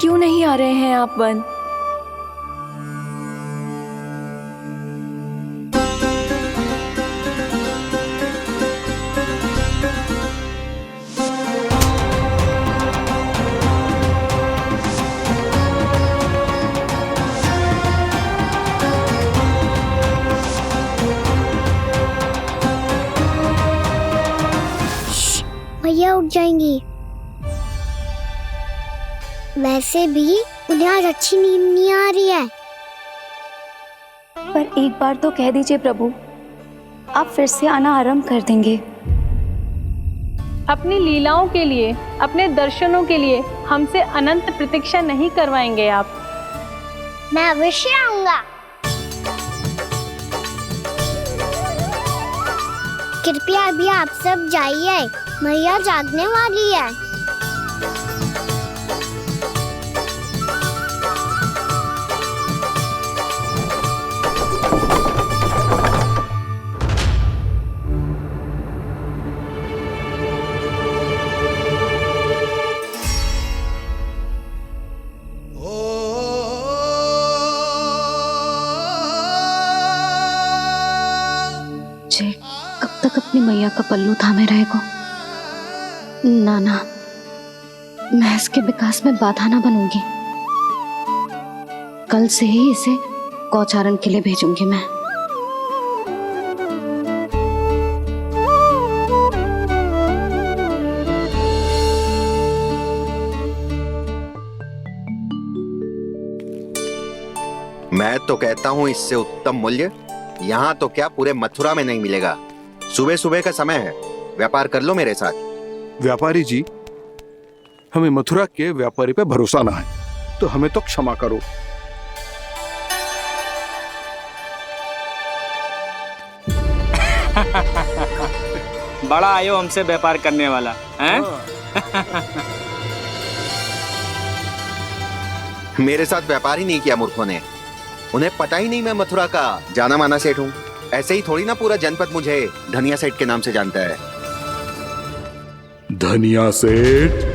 क्यों नहीं आ रहे हैं आप वन? भैया उठ जाएंगी। वैसे भी उन्हें आज अच्छी नींद नहीं आ रही है। पर एक बार तो कह दीजिए प्रभु, आप फिर से आना आरंभ कर देंगे। अपनी लीलाओं के लिए, अपने दर्शनों के लिए हमसे अनंत प्रतीक्षा नहीं करवाएंगे आप? मैं अवश्य आऊंगा। कृपया अभी आप सब जाइए, मैया जागने वाली है। जे कब तक अपनी मैया का पल्लू थामे रहेगा? ना ना, मैं इसके विकास में बाधा ना बनूंगी। कल से ही इसे गौचारण के लिए भेजूंगी मैं। मैं तो कहता हूँ इससे उत्तम मूल्य यहाँ तो क्या पूरे मथुरा में नहीं मिलेगा। सुबह सुबह का समय है, व्यापार कर लो मेरे साथ। व्यापारी जी, हमें मथुरा के व्यापारी पे भरोसा ना है, तो हमें तो क्षमा करो। बड़ा आयो हमसे व्यापार करने वाला हैं? मेरे साथ व्यापार ही नहीं किया मूर्खों ने। उन्हें पता ही नहीं मैं मथुरा का जाना माना सेठ हूँ। ऐसे ही थोड़ी ना पूरा जनपद मुझे धनिया सेठ के नाम से जानता है। धनिया सेठ?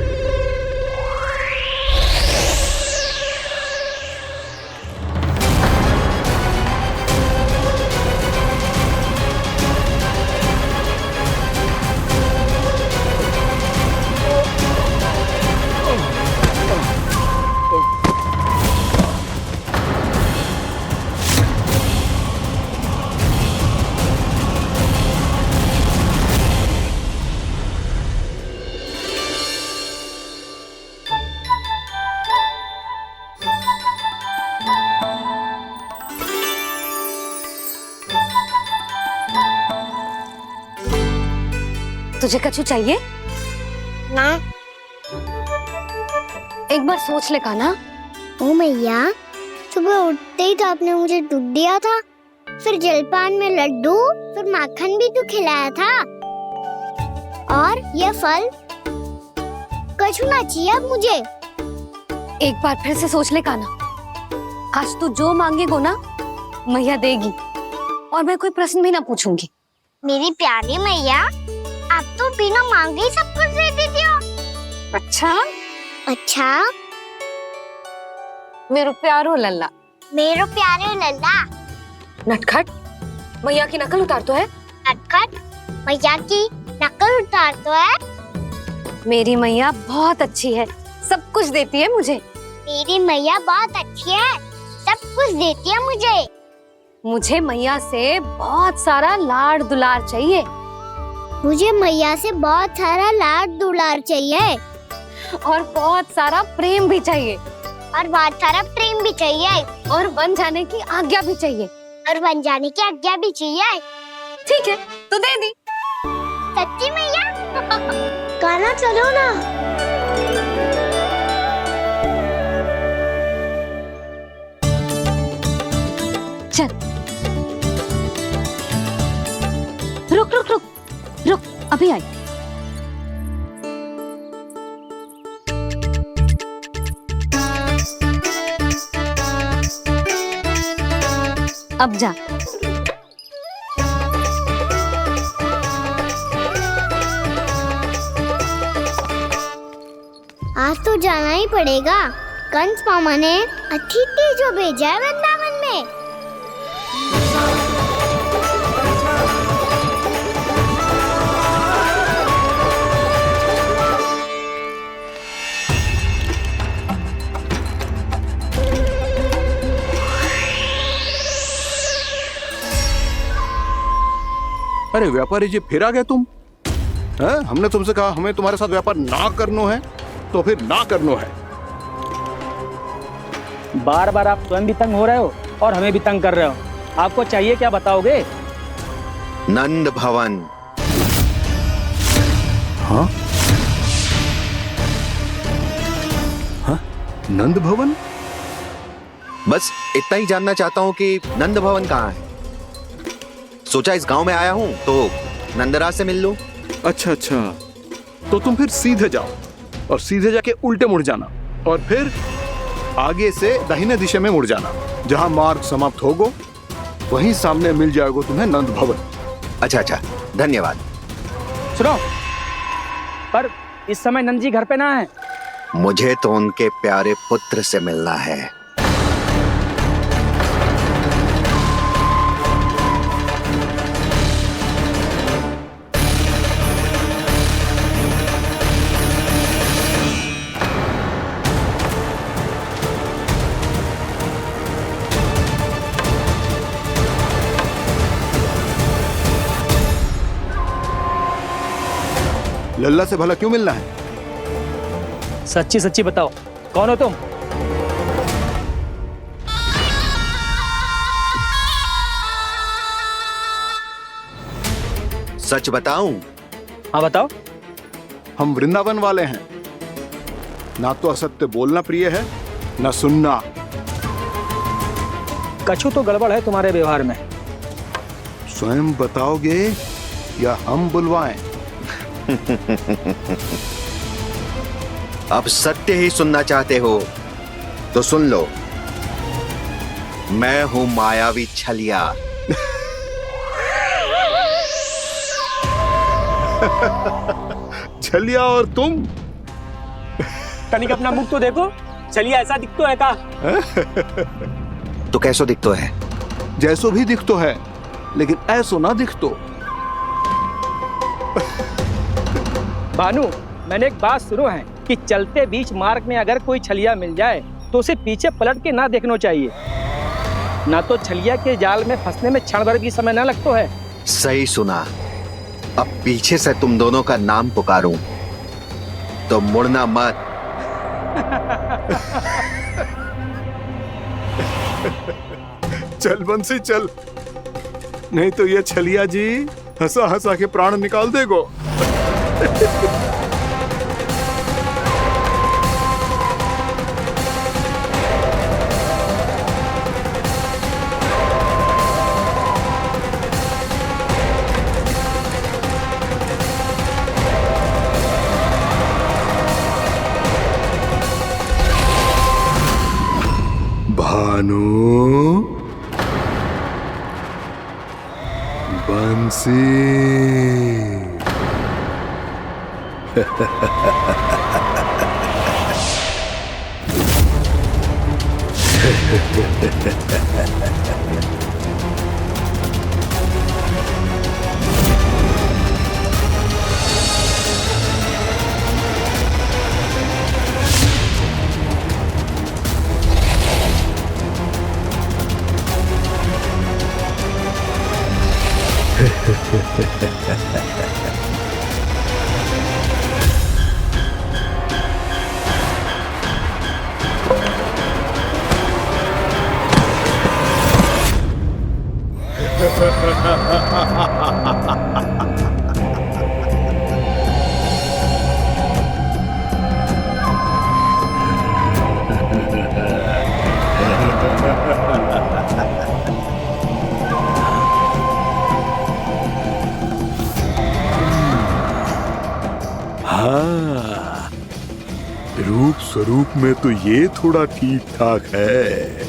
तुझे कछु चाहिए? ना। एक बार सोच ले कान्हा। ओ मैया, सुबह उठते ही तो आपने मुझे दूध दिया था, फिर जलपान में लड्डू, फिर माखन भी तो खिलाया था। और ये फल कछु ना चाहिए अब मुझे। एक बार फिर से सोच ले कान्हा। आज तू जो मांगेगो ना, मैया देगी, और मैं कोई प्रश्न भी ना पूछूंगी। मेरी प्यारी मैया, आप तो बिना मांगे ही सब कुछ दे देती हो। अच्छा? अच्छा? मेरो प्यारो लल्ला। मेरो प्यारे लल्ला। नटखट, मैया की नकल उतार तो है। नटखट, मैया की नकल उतार तो है। मेरी मैया बहुत अच्छी है, सब कुछ देती है मुझे। मेरी मैया बहुत अच्छी है, सब कुछ देती है मुझे। मुझे मैया से बहुत सारा लाड़ दुलार चाहिए। मुझे मैया से बहुत सारा लाड दुलार चाहिए। और बहुत सारा प्रेम भी चाहिए। और बहुत सारा प्रेम भी चाहिए। और बन जाने की आज्ञा भी चाहिए। और बन जाने की आज्ञा भी चाहिए। ठीक है, तो दे दी। सच्ची मैया? गाना चलो ना। चल। रुक रुक रुक रुक, अभी आई। अब जा। आज तो जाना ही पड़ेगा, कंस मामा ने अतिथि जो भेजा है वृंदावन में। अरे व्यापारी जी, फिर आ गए तुम? हैं? हमने तुमसे कहा हमें तुम्हारे साथ व्यापार ना करनो है, तो फिर ना करनो है। बार बार आप स्वयं भी तंग हो रहे हो और हमें भी तंग कर रहे हो। आपको चाहिए क्या बताओगे? नंद भवन। हाँ? हाँ? नंद भवन? बस इतना ही जानना चाहता हूँ कि नंद भवन कहाँ है। सोचा इस गांव में आया हूँ तो नंदराज से मिल लूं। अच्छा अच्छा, तो तुम फिर सीधे जाओ और सीधे जाके उल्टे मुड़ जाना और फिर आगे से दाहिने दिशा में मुड़ जाना। जहां मार्ग समाप्त होगो वहीं सामने मिल जाएगा तुम्हें नंद भवन। अच्छा अच्छा, धन्यवाद। सुनो, पर इस समय नंद जी घर पे ना है। मुझे तो उनके प्यारे पुत्र से मिलना है। लल्ला से भला क्यों मिलना है? सच्ची सच्ची बताओ, कौन हो तुम? सच बताऊं? हाँ बताओ। हम वृंदावन वाले हैं। ना तो असत्य बोलना प्रिय है, ना सुनना। कछु तो गड़बड़ है तुम्हारे व्यवहार में। स्वयं बताओगे या हम बुलवाएं? अब सत्य ही सुनना चाहते हो तो सुन लो। मैं हूं मायावी छलिया। छलिया और तुम? तनिक अपना मुख तो देखो, चलिए ऐसा दिखतो है का? तो कैसो दिखतो है? जैसो भी दिखतो है, लेकिन ऐसो ना दिखतो। भानु, मैंने एक बात सुनो है कि चलते बीच मार्ग में अगर कोई छलिया मिल जाए तो उसे पीछे पलट के ना देखना चाहिए। ना तो छलिया के जाल में फंसने में क्षण भर भी समय ना लगता है। सही सुना। अब पीछे से तुम दोनों का नाम पुकारूं तो मुड़ना मत। चल बंसी चल, नहीं तो ये छलिया जी हंसा हंसा के प्राण निकाल देगो। भानु, बंसी। हाँ, रूप स्वरूप में तो ये थोड़ा ठीक ठाक है।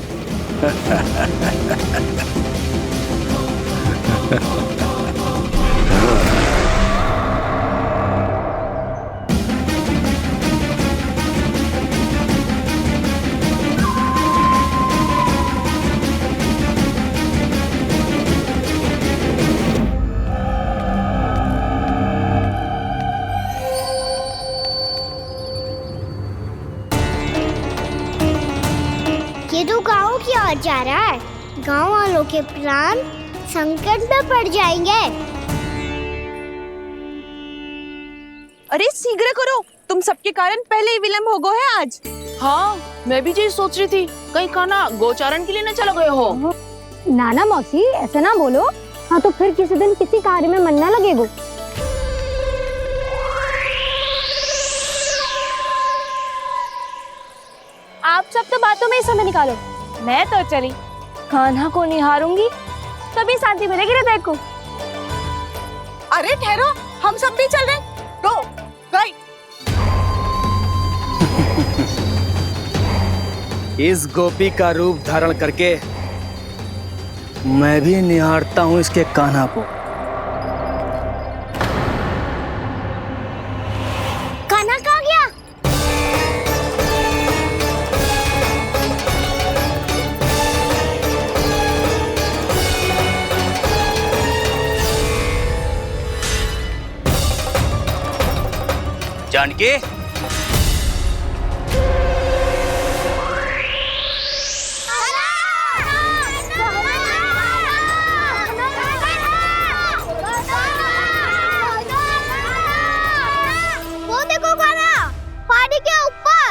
ये तो गाँव की ओर जा रहा है। गाँव वालों के प्राण संकट में पड़ जाएंगे। अरे शीघ्र करो, तुम सबके कारण पहले ही विलम्ब हो गए है आज। हाँ, मैं भी यही सोच रही थी, कहीं खाना गोचारण के लिए न चले गए हो। नाना मौसी ऐसे ना बोलो। हाँ तो फिर किसी दिन किसी कार्य में मन ना लगेगा। आप सब तो बातों में ही समय निकालो। मैं तो चली कान्हा को निहारूंगी, तभी शांति मिलेगी हृदय को। अरे ठहरो, हम सब भी चल रहे। रो गई। इस गोपी का रूप धारण करके मैं भी निहारता हूँ इसके कान्हा को। कान्हा कहाँ गया? जानकी, वो देखो कान्हा, पहाड़ी के ऊपर।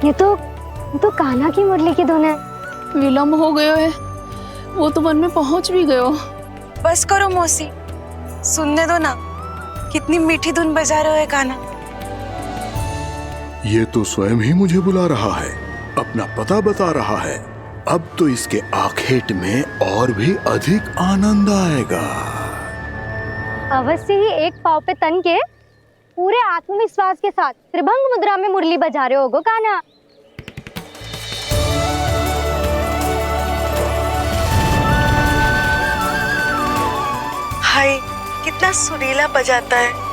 ये तो कान्हा की मुरली की धुन है। विलम्ब हो गयो है, वो तो वन में पहुंच भी गयो। बस करो मौसी, सुनने दो ना, कितनी मीठी धुन बजा रहे हो कान्हा। ये तो स्वयं ही मुझे बुला रहा है, अपना पता बता रहा है। अब तो इसके आखेट में और भी अधिक आनंद आएगा। अवश्य ही एक पाव पे तन के पूरे आत्मविश्वास के साथ त्रिभंग मुद्रा में मुरली बजा रहे होगो कान्हा। हाय, कितना सुरीला बजाता है।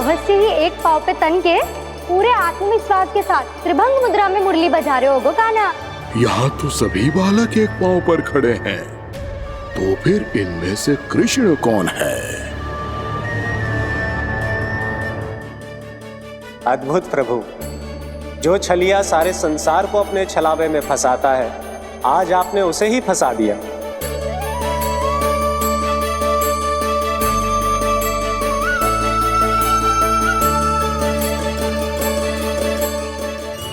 अवश्य ही एक पाँव पे तन के पूरे आत्मविश्वास के साथ त्रिभंग मुद्रा में मुरली बजा रहे होगो कान्हा। यहाँ तो सभी बालक एक पांव पर खड़े हैं, तो फिर इनमें से कृष्ण कौन है? अद्भुत प्रभु, जो छलिया सारे संसार को अपने छलावे में फंसाता है, आज आपने उसे ही फंसा दिया।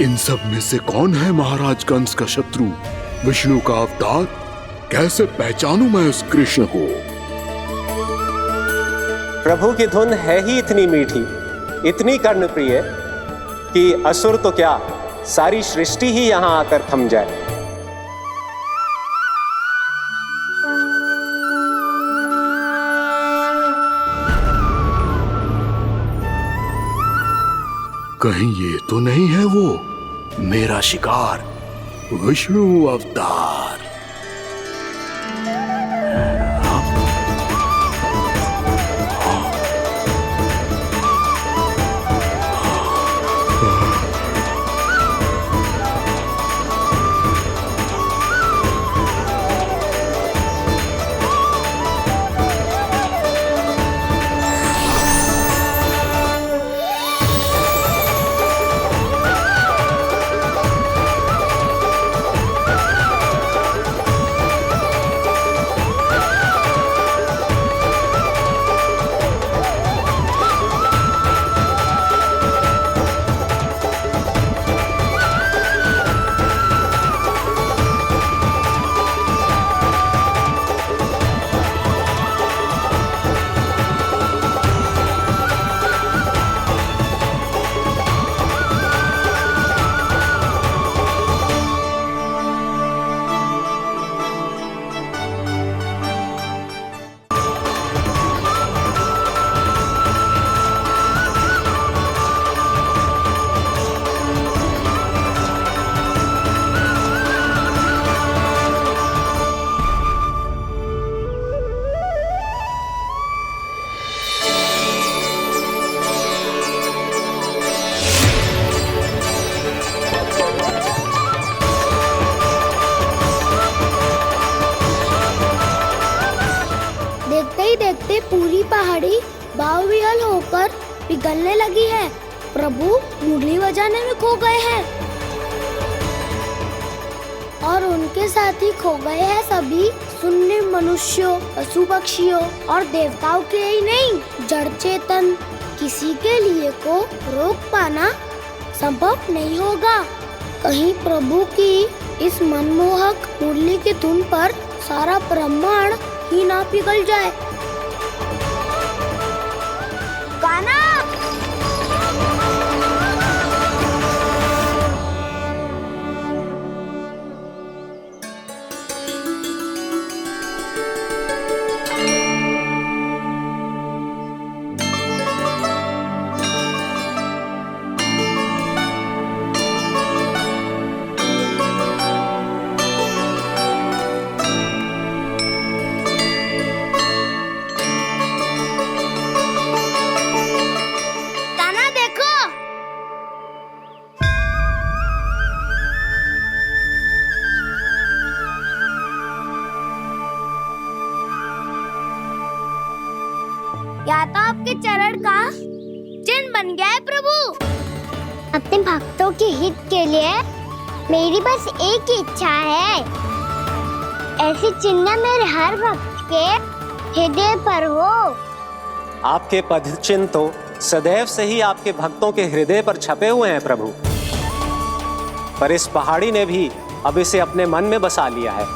इन सब में से कौन है महाराज कंस का शत्रु, विष्णु का अवतार? कैसे पहचानूं मैं उस कृष्ण को? प्रभु की धुन है ही इतनी मीठी, इतनी कर्णप्रिय कि असुर तो क्या, सारी सृष्टि ही यहां आकर थम जाए। कहीं ये तो नहीं है वो मेरा शिकार, विष्णु अवतार? देखते पूरी पहाड़ी बावविहल होकर पिघलने लगी है। प्रभु मुरली बजाने में खो गए हैं और उनके साथ ही खो गए हैं सभी सुनने मनुष्यों, पशु पक्षियों और देवताओं के ही नहीं, जड़ चेतन किसी के लिए को रोक पाना संभव नहीं होगा। कहीं प्रभु की इस मनमोहक मुरली की धुन पर सारा ब्रह्मांड ही ना पिघल जाए। कान्हा! या तो आपके चरण का चिन्ह बन गया है प्रभु। अपने भक्तों के हित के लिए मेरी बस एक ही इच्छा है, ऐसी चिन्ह मेरे हर भक्त के हृदय पर हो। आपके पद चिन्ह तो सदैव से ही आपके भक्तों के हृदय पर छपे हुए हैं प्रभु, पर इस पहाड़ी ने भी अब इसे अपने मन में बसा लिया है।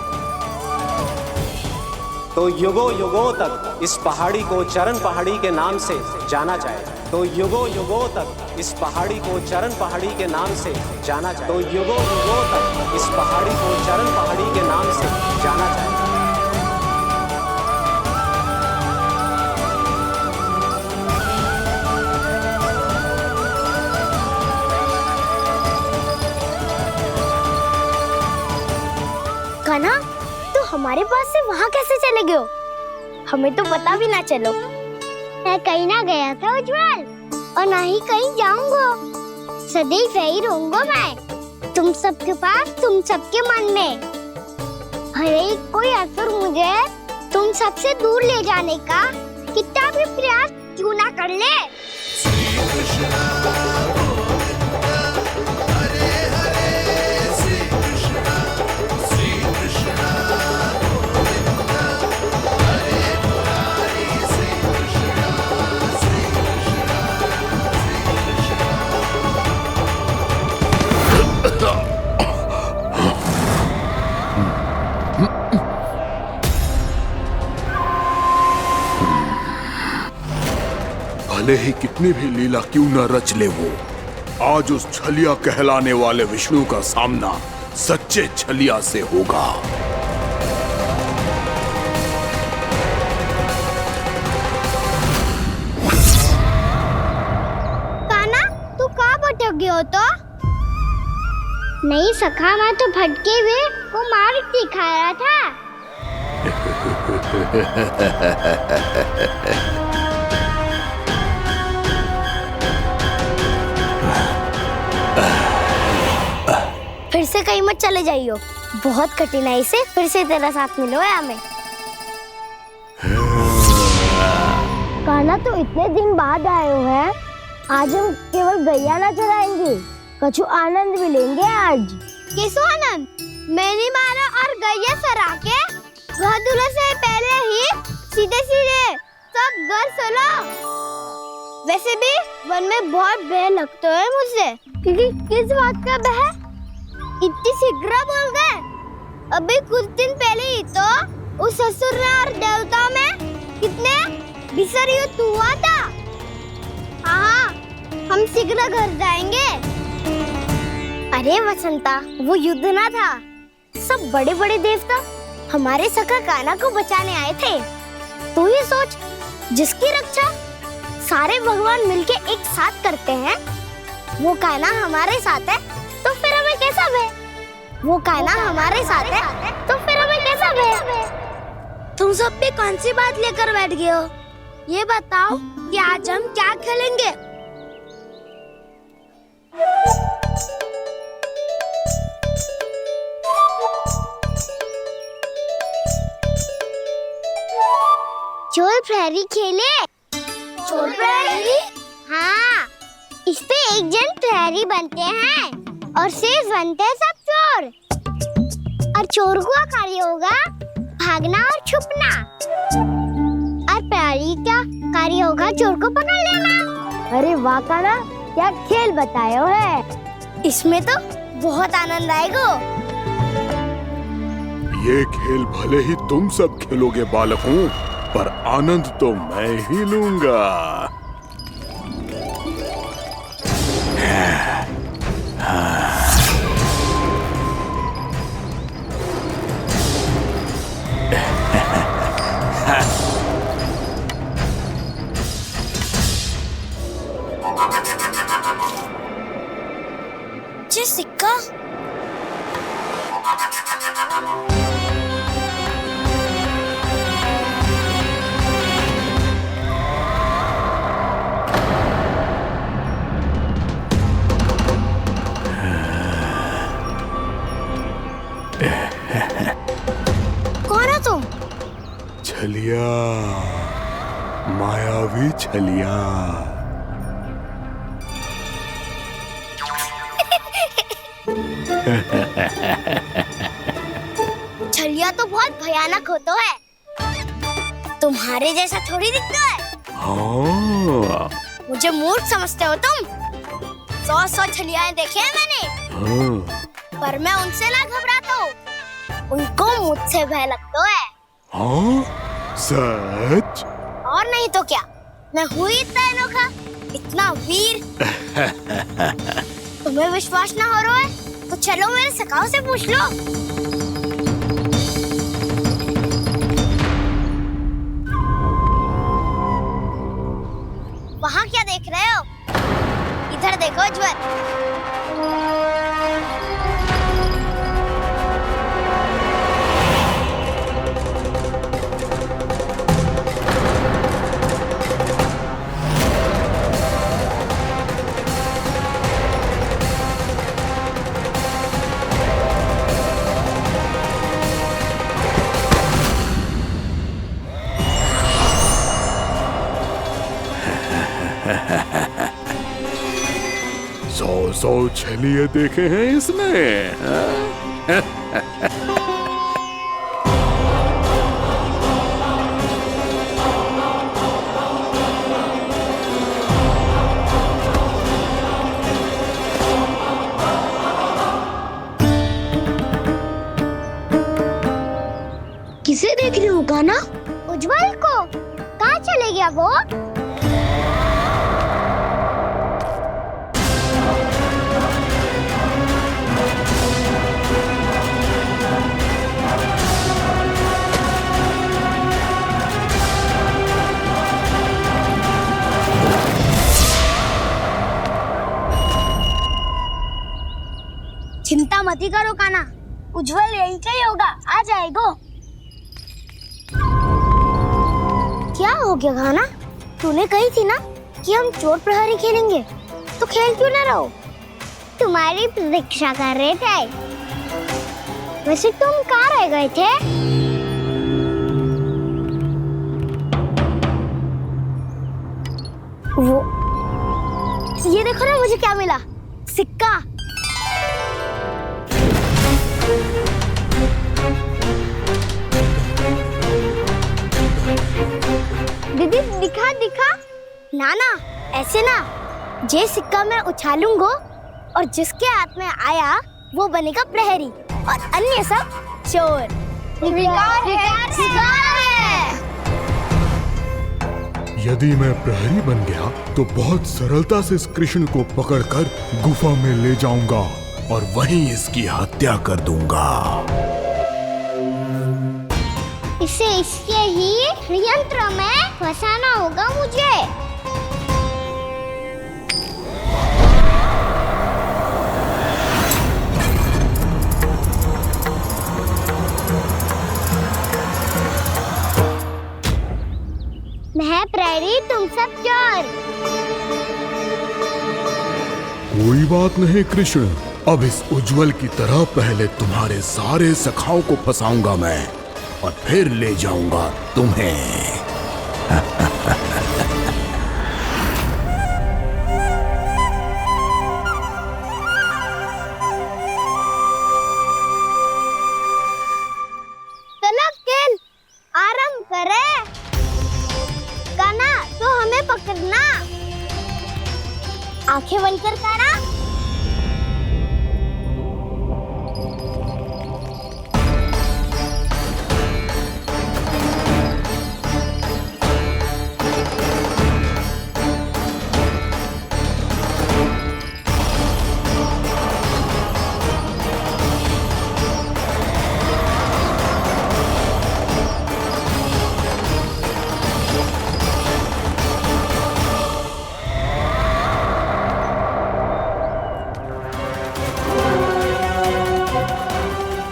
तो युगों युगों तक इस पहाड़ी को चरण पहाड़ी के नाम से जाना जाएगा। तो युगों युगों तक इस पहाड़ी को चरण पहाड़ी के नाम से जाना जाएगा। तो युगों युगों तक इस पहाड़ी को चरण पहाड़ी के नाम से जाना जाएगा। कान्हा, तो हमारे पास से वहाँ कैसे चले गए? हमें तो पता भी ना चलो। मैं कहीं ना गया था उज्जवल। और ना ही कहीं जाऊंगा। सदैव यही रहूंगा मैं, तुम सबके पास, तुम सबके मन में। भले ही कोई असुर मुझे तुम सबसे दूर ले जाने का कितना भी प्रयास क्यों ना कर ले। भले ही कितनी भी लीला क्यों न रच ले वो, आज उस छलिया कहलाने वाले विष्णु का सामना सच्चे छलिया से होगा। कान्हा, तू कहाँ भटक गया हो तो? नहीं सखा, मैं तो भटके हुए वो मार्ग दिखा रहा था। फिर से कहीं मत चले जाइयो, बहुत कठिनाई से फिर से तेरा साथ मिलो है हमें। कान्हा, तो इतने दिन बाद आए हो हैं, आज हम केवल गैया ना चराएंगे, कछु आनंद भी लेंगे आज। किसो आनंद? मैंने मारा और गैया चरा के घर दूल्हे से पहले ही सीधे सीधे सब घर चलो। वैसे भी वन में बहुत भय लगता है मुझसे, क्योंकि किस बात का भय? इतनी शीघ्र बोल गए। अभी कुछ दिन पहले ही तो उस असुर और देवता में कितने भीषण युद्ध हुआ था। हाँ, हम शीघ्र घर जाएंगे। अरे वसंता, वो युद्ध ना था, सब बड़े बड़े देवता हमारे सखा कान्हा को बचाने आए थे। तू ही सोच, जिसकी रक्षा सारे भगवान मिलके एक साथ करते हैं, वो कान्हा हमारे साथ है तो फिर हमें कैसा भय? वो कान्हा हमारे साथ है तो फिर हमें कैसा भय? तुम सब भी कौन सी बात लेकर बैठ गए हो? ये बताओ कि आज हम क्या खेलेंगे? चोर प्रहरी खेले? चोर प्रहरी? हाँ, इस पे एक जन प्रहरी बनते हैं और शेष बनते हैं सब चोर। और चोर का कार्य होगा भागना और छुपना, और प्रहरी का कार्य होगा चोर को पकड़ लेना। अरे वाह कान्हा, क्या खेल बताए हो है। इसमें तो बहुत आनंद आएगा। ये खेल भले ही तुम सब खेलोगे बालकों, पर आनंद तो मैं ही लूंगा। सिक्का कौन हो तुम? छलिया, मायावी छलिया। छलिया तो बहुत भयानक होता है, तुम्हारे जैसा थोड़ी दिखता है। हाँ। मुझे मूर्ख समझते हो तुम? 100 छलियाएं देखे हैं मैंने। हाँ। पर मैं उनसे ना घबराता हूँ, उनको मुझसे भय लगता है। हाँ? सच? और नहीं तो क्या, मैं हूँ इतना अनोखा, इतना वीर। तुम्हें विश्वास ना हो रहा है तो चलो मेरे सखाओं से पूछ लो। वहाँ क्या देख रहे हो? इधर देखो ज्वर। 100 छलिए देखे हैं इसने। किसे देख रही हूँ काना? उज्जवल को। कहाँ चले गया वो? चिंता मत करो काना, उज्जवल यही का ही होगा, आ जाएगा। क्या हो गया काना? तूने कही थी ना कि हम चोर प्रहरी खेलेंगे, तो खेल क्यों ना रहो? तुम्हारी प्रतीक्षा कर रहे थे। वैसे तुम कहाँ रह गए थे? वो ये देखो ना, मुझे क्या मिला, सिक्का। दीदी दिखा दिखा। ना ना, ऐसे ना, जे सिक्का मैं उछालूंगा और जिसके हाथ में आया वो बनेगा प्रहरी और अन्य सब चोर। शिकार है। यदि मैं प्रहरी बन गया तो बहुत सरलता से इस कृष्ण को पकड़कर गुफा में ले जाऊंगा और वहीं इसकी हत्या कर दूंगा। इसे इसके ही यंत्र में फंसाना होगा मुझे। मैं प्रहरी, तुम सब चोर। कोई बात नहीं कृष्ण, अब इस उज्जवल की तरह पहले तुम्हारे सारे सखाओं को फंसाऊंगा मैं और फिर ले जाऊंगा तुम्हें। चलो खेल आरंभ करें। काना तो हमें पकड़ना। आंखें बंद कर काना।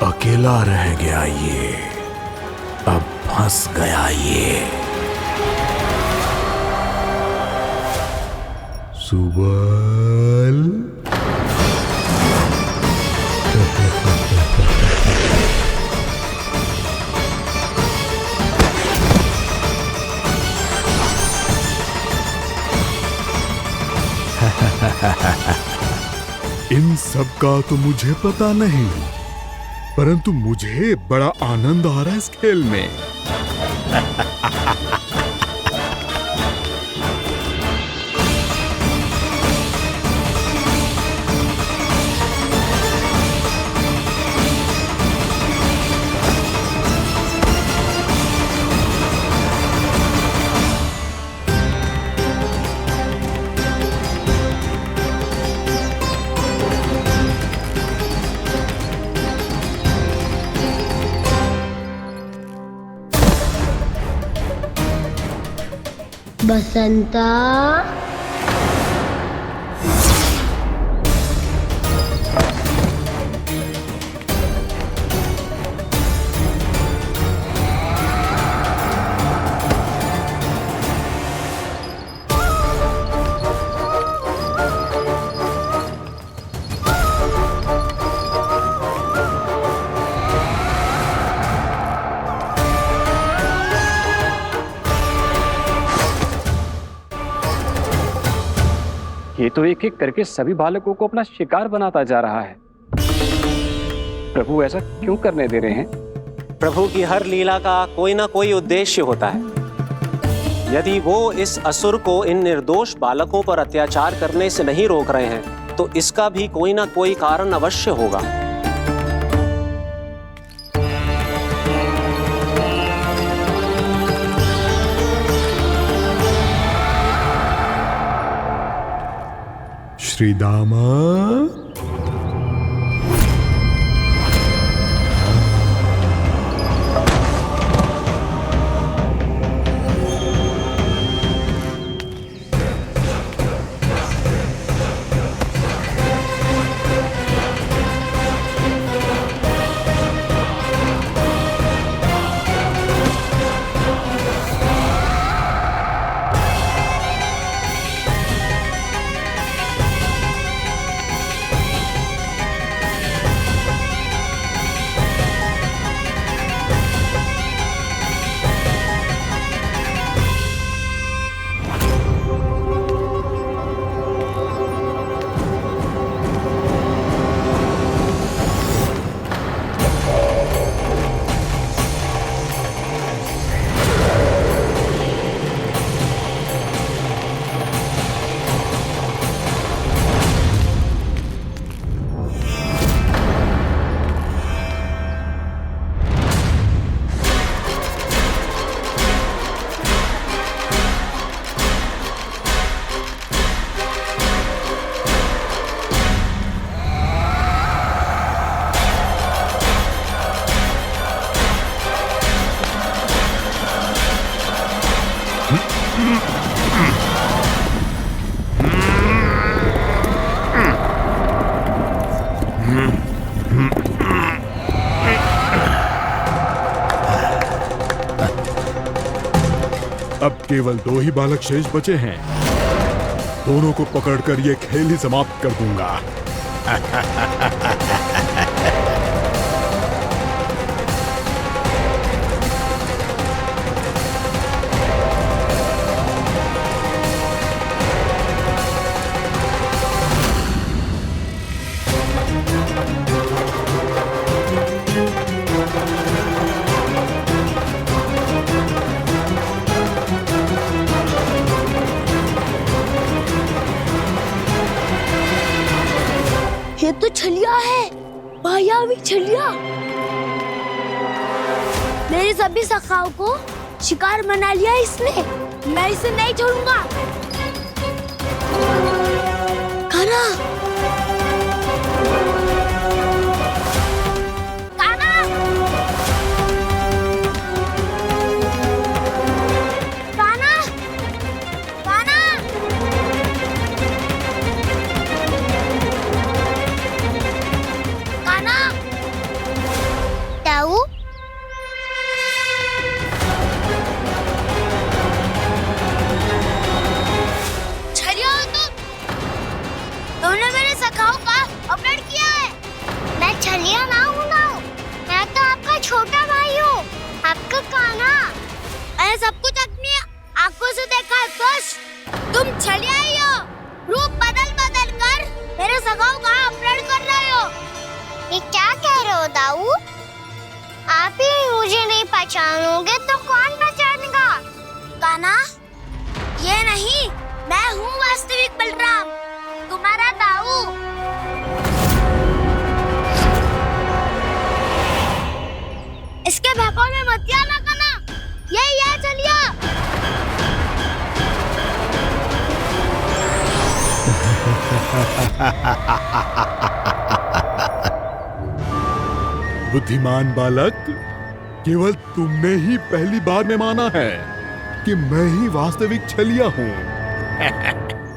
अकेला रह गया ये, अब फंस गया ये। सुबल इन सब का तो मुझे पता नहीं, परंतु मुझे बड़ा आनंद आ रहा है इस खेल में। बसंता, ये तो एक एक करके सभी बालकों को अपना शिकार बनाता जा रहा है। प्रभु ऐसा क्यों करने दे रहे हैं? प्रभु की हर लीला का कोई ना कोई उद्देश्य होता है। यदि वो इस असुर को इन निर्दोष बालकों पर अत्याचार करने से नहीं रोक रहे हैं तो इसका भी कोई ना कोई कारण अवश्य होगा। श्री दामा, अब केवल 2 ही बालक शेष बचे हैं। दोनों को पकड़कर ये खेल ही समाप्त कर दूंगा। ये तो छलिया है, मायावी छलिया। मेरे सभी सखाओं को शिकार बना लिया इसने। मैं इसे नहीं छोड़ूंगा। कान्हा, कान्हा, कान्हा, कान्हा। दाऊ, छलिया हो तुमने मेरे सखाओं का अपहरण किया है। मैं छलिया ना हूँ ना, मैं तो आपका छोटा भाई हूँ, आपका कान्हा। मैंने सब कुछ अपनी आंखों से देखा है। बस तुम छलिया ही हो, रूप बदल बदल कर मेरे सखाओं का अपहरण कर रहे हो। ये क्या कह रहे हो दाऊ? आप ही मुझे नहीं पहचानोगे तो कौन पहचानेगा? कान्हा, ये नहीं, मैं हूँ वास्तविक बलराम, तुम्हारा दाऊ। इसके बहकावे में मत आना कान्हा, यही है चलिए। बुद्धिमान बालक, केवल तुमने ही पहली बार में माना है कि मैं ही वास्तविक छलिया हूँ।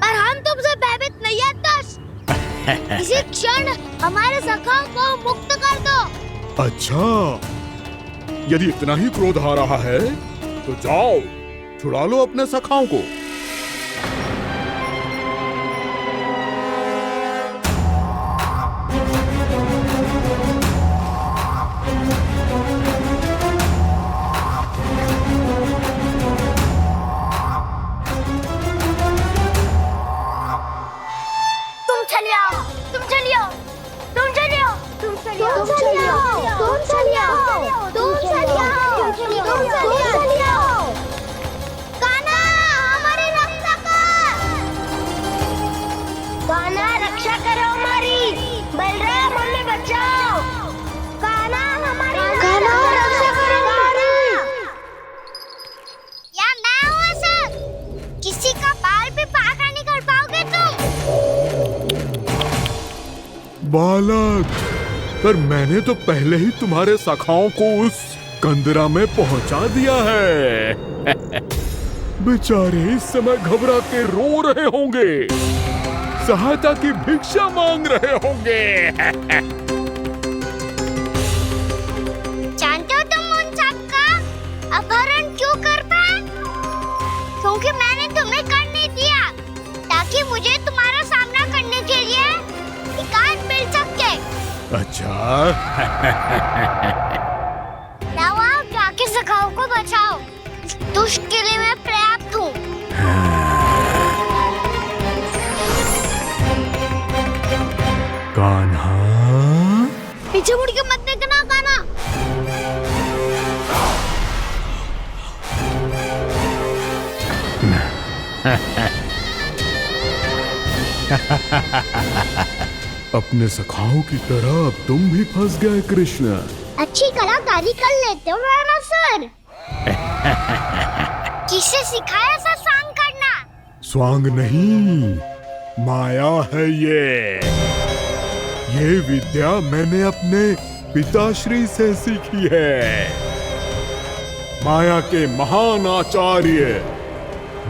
पर हम तुमसे भयभीत नहीं है दस। इसी क्षण हमारे सखाओं को मुक्त कर दो। अच्छा, यदि इतना ही क्रोध आ रहा है तो जाओ, छुड़ा लो अपने सखाओं को। बालक, पर मैंने तो पहले ही तुम्हारे सखाओं को उस कंदरा में पहुंचा दिया है। बेचारे इस समय घबरा के रो रहे होंगे, सहायता की भिक्षा मांग रहे होंगे। जानते हो तुम उन सबका अपहरण क्यों कर पाए? क्योंकि मैंने तुम्हें कर नहीं दिया, ताकि मुझे तुम्हारा सामना करने के लिए हिकायत मिल सके। अच्छा। लाओ आओ, जाके सखाओं को बचाओ। दुष्ट के लिए मैं पर्याप्त हूँ। कान्हा, पीछे मुड़ के मत देखना कान्हा। अपने सखाओं की तरह अब तुम भी फंस गए कृष्ण। अच्छी कलाकारी कर लेते हो राणा सर। किसे सिखाया ऐसा स्वांग करना? स्वांग नहीं, माया है ये विद्या मैंने अपने पिताश्री से सीखी है। माया के महान आचार्य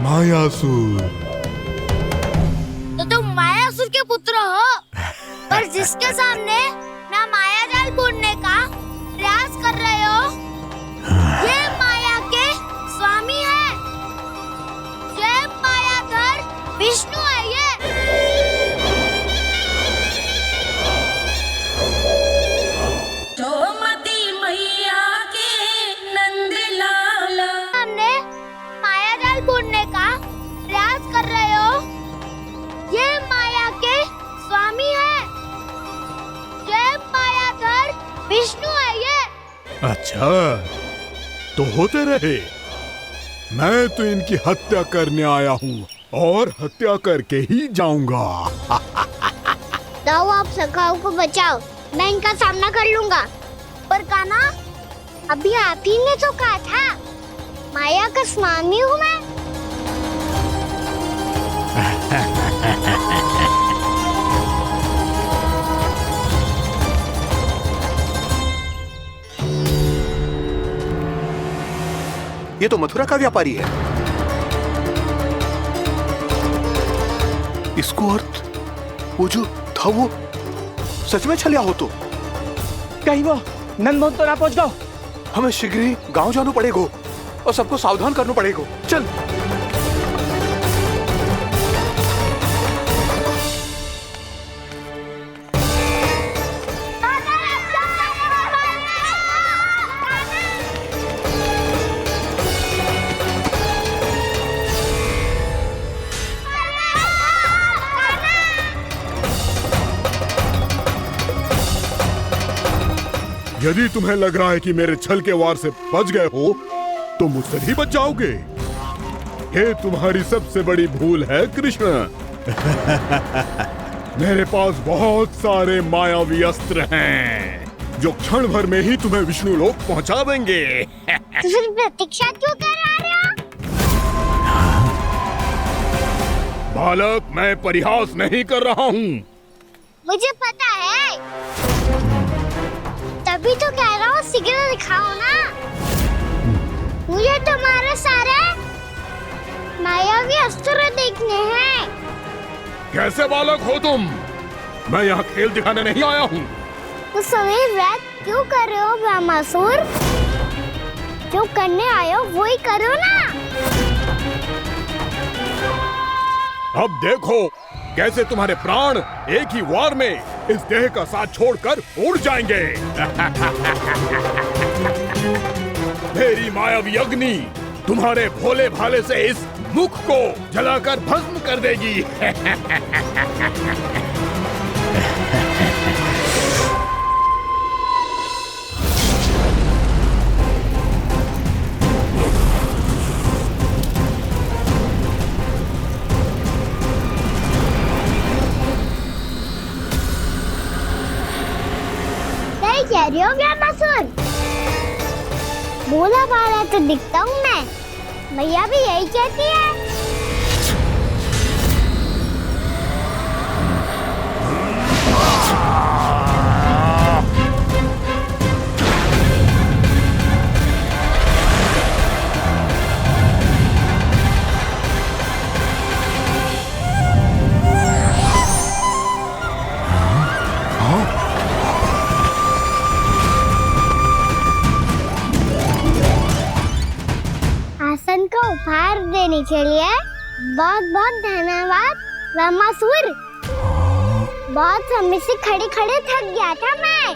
मायासुर। तो तुम मायासुर के पुत्र हो, पर जिसके सामने ना माया जाल बुनने का प्रयास कर रहे हो, ये माया के स्वामी है। ये मायाधर विष्णु है। ये मैया के नंद लाला सामने माया जाल बुनने का प्रयास कर रहे हो, ये माया के स्वामी है। ये मायाधर विष्णु है। ये अच्छा, तो होते रहे। मैं तो इनकी हत्या करने आया हूँ और हत्या करके ही जाऊंगा। लाओ आप सखाओं को बचाओ, मैं इनका सामना कर लूंगा। पर कान्हा, अभी आप ही ने तो कहा था माया का स्वामी हूँ मैं। ये तो मथुरा का व्यापारी है। इसको अर्थ वो जो था वो सच में छलिया हो तो कहीं वो नंदमोहन तो ना पहुंच गओ। हमें शीघ्र ही गांव जाना पड़ेगा और सबको सावधान करना पड़ेगा। चल। यदि तुम्हें लग रहा है कि मेरे छल के वार से बच गए हो, तो मुझसे भी बच जाओगे। ये तुम्हारी सबसे बड़ी भूल है कृष्ण। मेरे पास बहुत सारे मायावी अस्त्र हैं, जो क्षण भर में ही तुम्हें विष्णु लोक पहुंचा देंगे। तो फिर प्रतीक्षा क्यों कर रहे हो? बालक, मैं परिहास नहीं कर रहा हूँ। मुझे पता है, तभी तो कह रहा हूँ शीघ्र दिखाओ ना। मुझे तुम्हारे सारे मायावी अस्त्र देखने हैं। कैसे बालक हो तुम? मैं यहाँ खेल दिखाने नहीं आया हूँ। तो समय व्रत क्यों कर रहे हो ब्रह्मासुर? जो करने आए हो वही करो ना। अब देखो कैसे तुम्हारे प्राण एक ही वार में इस देह का साथ छोड़कर उड़ जाएंगे। मेरी मायावी अग्नि तुम्हारे भोले भाले से इस मुख को जलाकर भस्म कर देगी। कह रही हो ब्रह्मासुर? भोला भाला तो दिखता हूँ मैं, मैया भी यही कहती है। उपहार देने के लिए बहुत बहुत धन्यवाद रामासुर। बहुत समय से खड़े खड़े थक गया था मैं।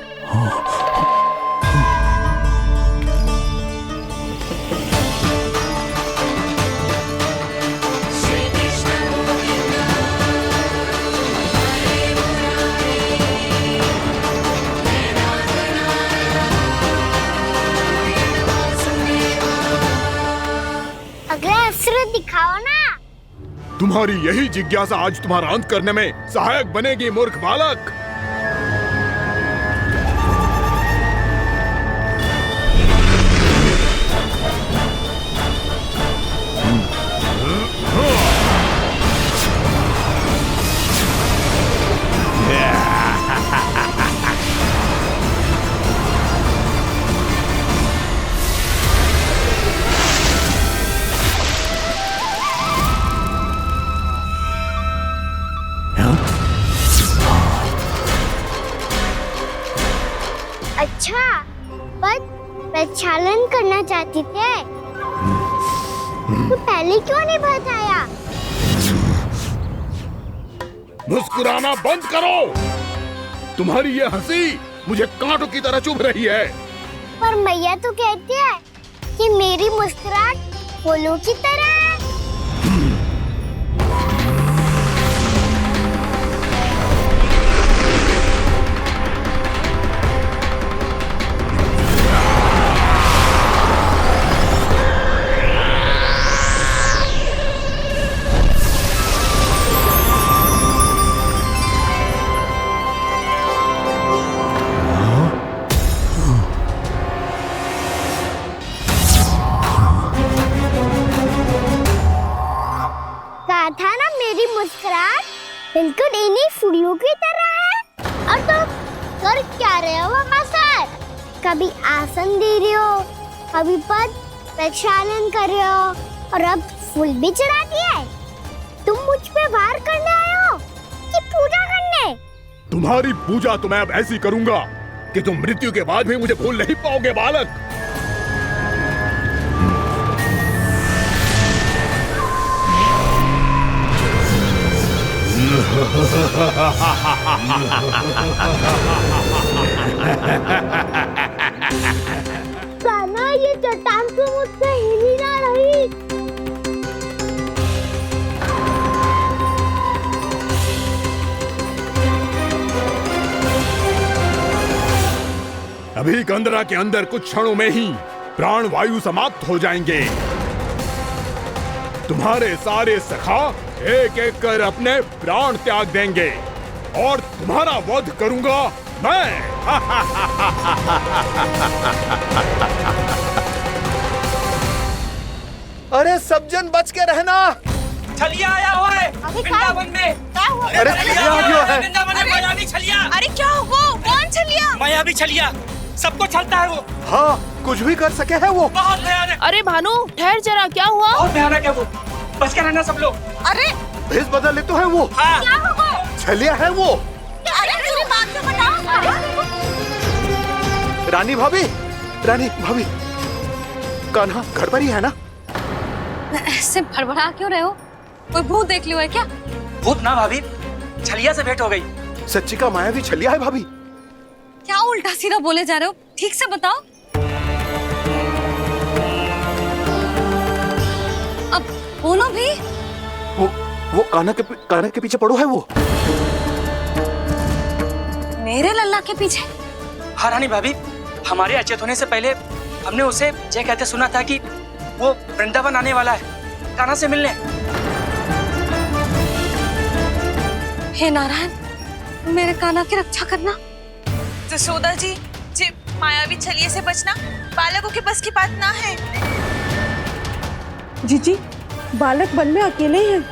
अगला अस्त्र दिखाओ ना। तुम्हारी यही जिज्ञासा आज तुम्हारा अंत करने में सहायक बनेगी मूर्ख बालक। अच्छा, पर प्रक्षालन करना चाहती थे तो पहले क्यों नहीं बताया? मुस्कुराना बंद करो। तुम्हारी ये हंसी मुझे कांटों की तरह चुभ रही है। पर मैया तो कहती है कि मेरी मुस्कुराहट फूलों की तरह है। था ना मेरी मुस्कुराहट बिल्कुल इन्हीं फूलों की तरह है। और तुम कर क्या रहे हो मास्टर? कभी आसन दे रहे हो, कभी पद प्रक्षालन कर रहे हो और अब फूल भी चढ़ा दिए। तुम मुझ पे वार करने आए हो कि पूजा करने? तुम्हारी पूजा तो मैं अब ऐसी करूंगा कि तुम मृत्यु के बाद भी मुझे भूल नहीं पाओगे बालक। कान्हा, ये चट्टान तो मुझसे हिल ही ना रही। अभी कंदरा के अंदर कुछ क्षणों में ही प्राण वायु समाप्त हो जाएंगे। तुम्हारे सारे सखा एक एक कर अपने प्राण त्याग देंगे और तुम्हारा वध करूंगा मैं। अरे सब जन बच के रहना। छलिया आया हुआ है वृंदावन में। अरे छलिया आ गया है। वृंदावन में मायावी छलिया। अरे क्या हुआ? कौन छलिया? मायावी छलिया, सबको छलता है वो। हाँ, कुछ भी कर सके है वो। बहुत भयानक। अरे भानु, ठहर जरा, क्या हुआ? बहुत भयानक है वो, बच के रहना सब लोग। अरे भेष बदल ले तो है वो। हाँ। क्या हुआ? छलिया है वो। अरे मेरी बात तो बताओ। रानी भाभी, रानी भाभी, कान्हा घर पर ही है ना? ऐसे भड़बड़ा क्यों रहे हो? कोई भूत देख लियो है क्या? भूत ना भाभी, छलिया से भेंट हो गई। सच्ची का मायावी छलिया है भाभी। क्या उल्टा सीधा बोले जा रहे हो? ठीक से बताओ। अब बोलो भी। वो कान्हा के पीछे पड़ो है वो। मेरे लल्ला के पीछे? हाँ रानी भाभी, हमारे अचेत होने से पहले हमने उसे ये कहते सुना था कि वो वृंदावन आने वाला है कान्हा से मिलने। हे नारायण, मेरे कान्हा की रक्षा करना। जसोदा जी, मायावी छलिए से बचना बालकों के बस की बात ना है। जीजी, बालक वन में अकेले हैं।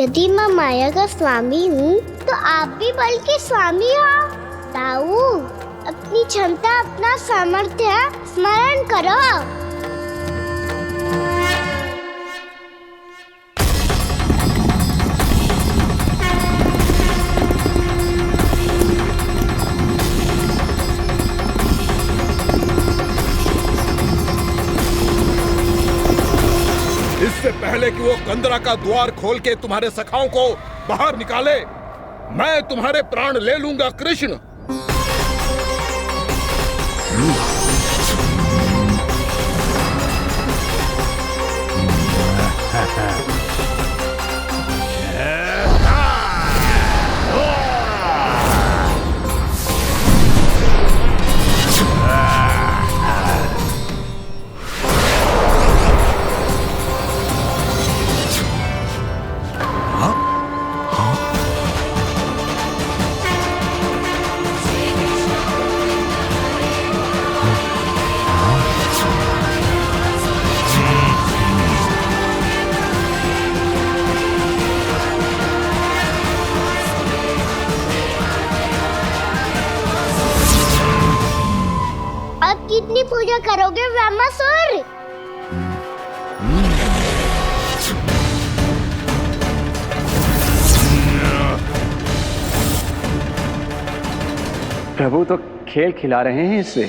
यदि मैं माया का स्वामी हूँ तो आप भी बल के स्वामी हो। ताऊ, अपनी क्षमता, अपना सामर्थ्य स्मरण करो। इससे पहले कि वो कंदरा का द्वार खोल के तुम्हारे सखाओं को बाहर निकाले, मैं तुम्हारे प्राण ले लूंगा कृष्ण। अब कितनी पूजा करोगे ब्रह्मासुर? प्रभु तो खेल खिला रहे हैं इससे,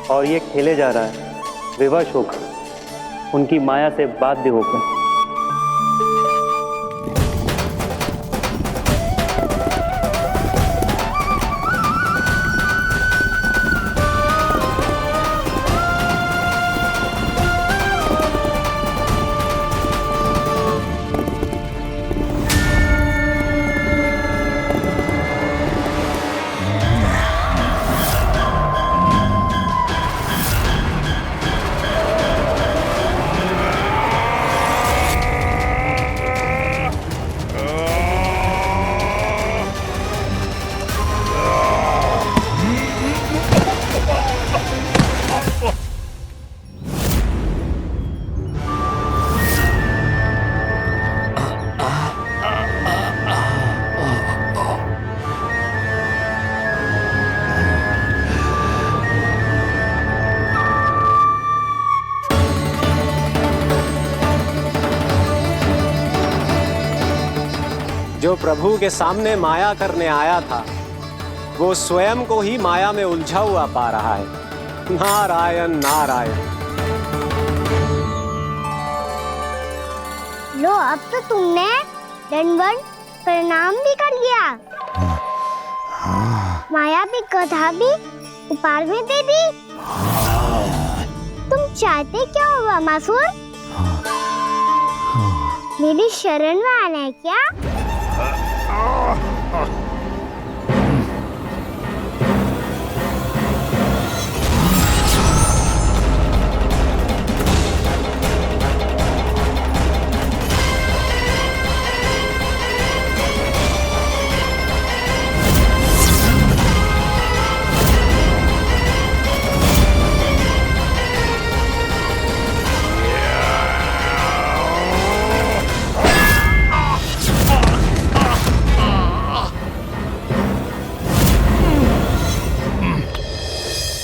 और ये खेले जा रहा है विवश होकर, उनकी माया से बाध्य होकर। जो प्रभु के सामने माया करने आया था, वो स्वयं को ही माया में उलझा हुआ पा रहा है। नारायण नारायण। लो, अब तो तुमने दंडवत प्रणाम भी कर लिया, माया भी कथा भी उपहार में दे दी। तुम चाहते क्या हो ब्रह्मासुर? मेरी शरण में आना है क्या?